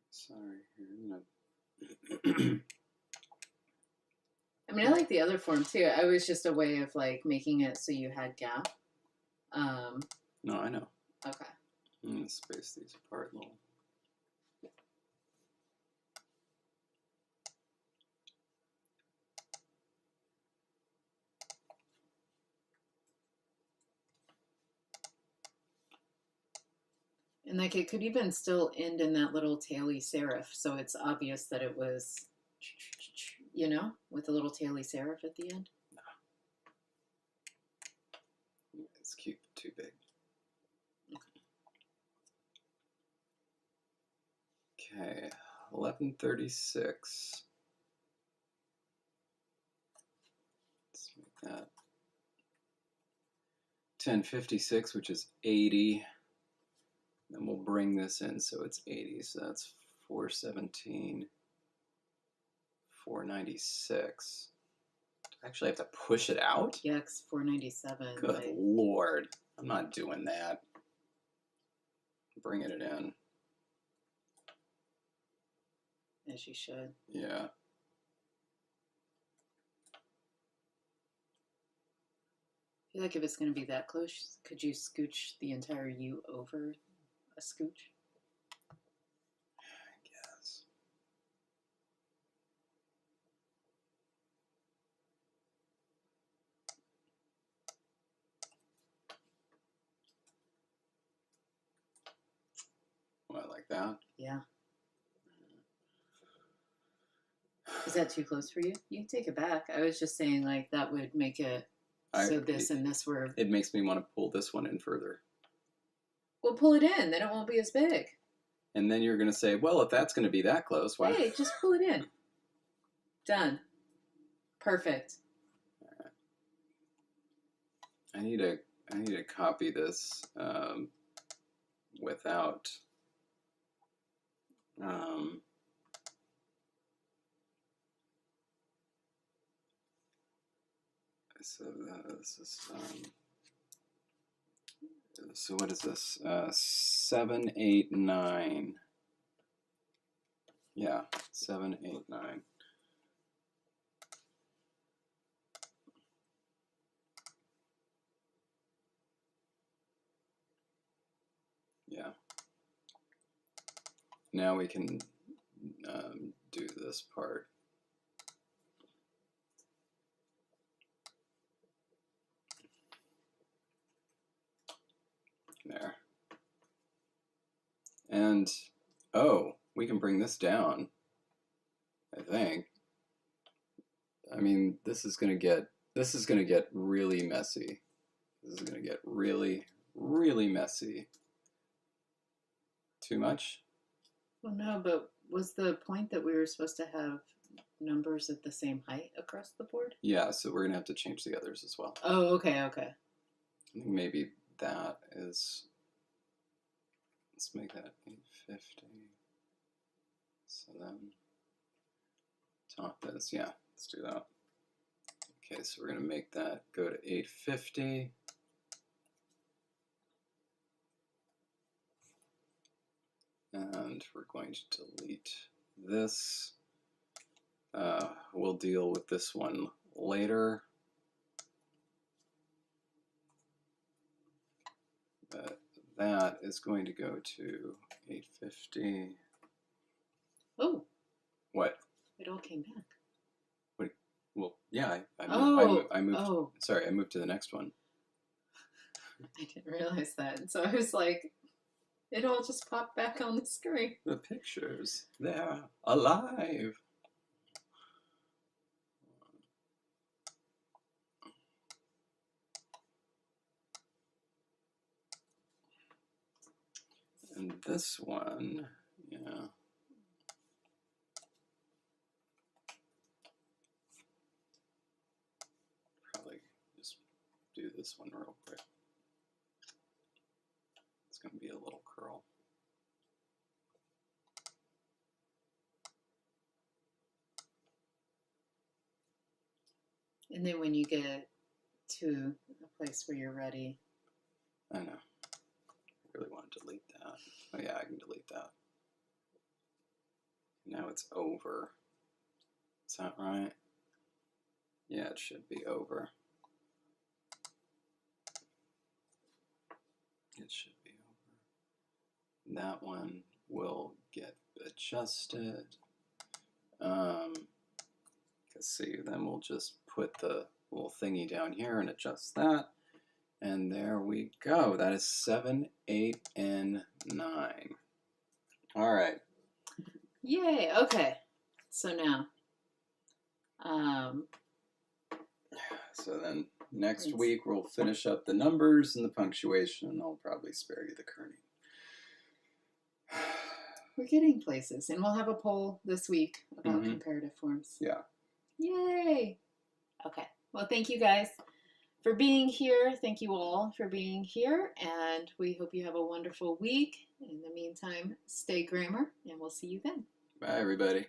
Sorry, here. I mean, I like the other form too. I was just a way of like making it so you had gap. No, I know. Okay. I'm gonna space these apart a little. And like it could even still end in that little taily serif, so it's obvious that it was, you know, with a little taily serif at the end. No. It's cute, too big. Okay, 1136. Let's make that 1056, which is 80. Then we'll bring this in so it's 80. So that's 417, 496. I actually have to push it out? Yeah, it's 497. Good like... Lord. I'm not doing that. Bringing it in. As you should. Yeah. I feel like if it's going to be that close, could you scooch the entire U over a scooch? I guess. What, like that? Yeah. Is that too close for you? You can take it back. I was just saying, like, that would make it so this and this were... It makes me want to pull this one in further. Well, pull it in. Then it won't be as big. And then you're going to say, well, if that's going to be that close, why? Hey, just pull it in. Done. Perfect. All right. I need to copy this without... So this is so what is this? 789. Yeah, 789. Yeah. Now we can do this part. There. And, oh, we can bring this down, I think. I mean, this is gonna get really messy. This is gonna get really, really messy. Too much? Well, no, but was the point that we were supposed to have numbers at the same height across the board? Yeah, so we're gonna have to change the others as well. Oh, okay, okay. I think maybe that is, let's make that 850. So then top this, yeah, let's do that. Okay, so we're gonna make that go to 850. And we're going to delete this. We'll deal with this one later. But that is going to go to 850. Oh. What? It all came back. What? Well, yeah, I moved. Oh. Sorry, I moved to the next one. I didn't realize that. So I was like, it all just popped back on the screen. The pictures, they're alive. And this one, yeah. Probably just do this one real quick. It's going to be a little curl. And then when you get to a place where you're ready. I know. I really want to delete that. Oh yeah, I can delete that. Now it's over. Is that right? Yeah, it should be over. It should be over. That one will get adjusted. Let's see, then we'll just put the little thingy down here and adjust that. And there we go. That is 7, 8, and 9. All right. Yay. Okay. So now. So then next week we'll finish up the numbers and the punctuation, and I'll probably spare you the kerning. We're getting places, and we'll have a poll this week about comparative forms. Yeah. Yay! Okay. Well, thank you guys for being here. Thank you all for being here, and we hope you have a wonderful week. In the meantime, stay grammar, and we'll see you then. Bye, everybody.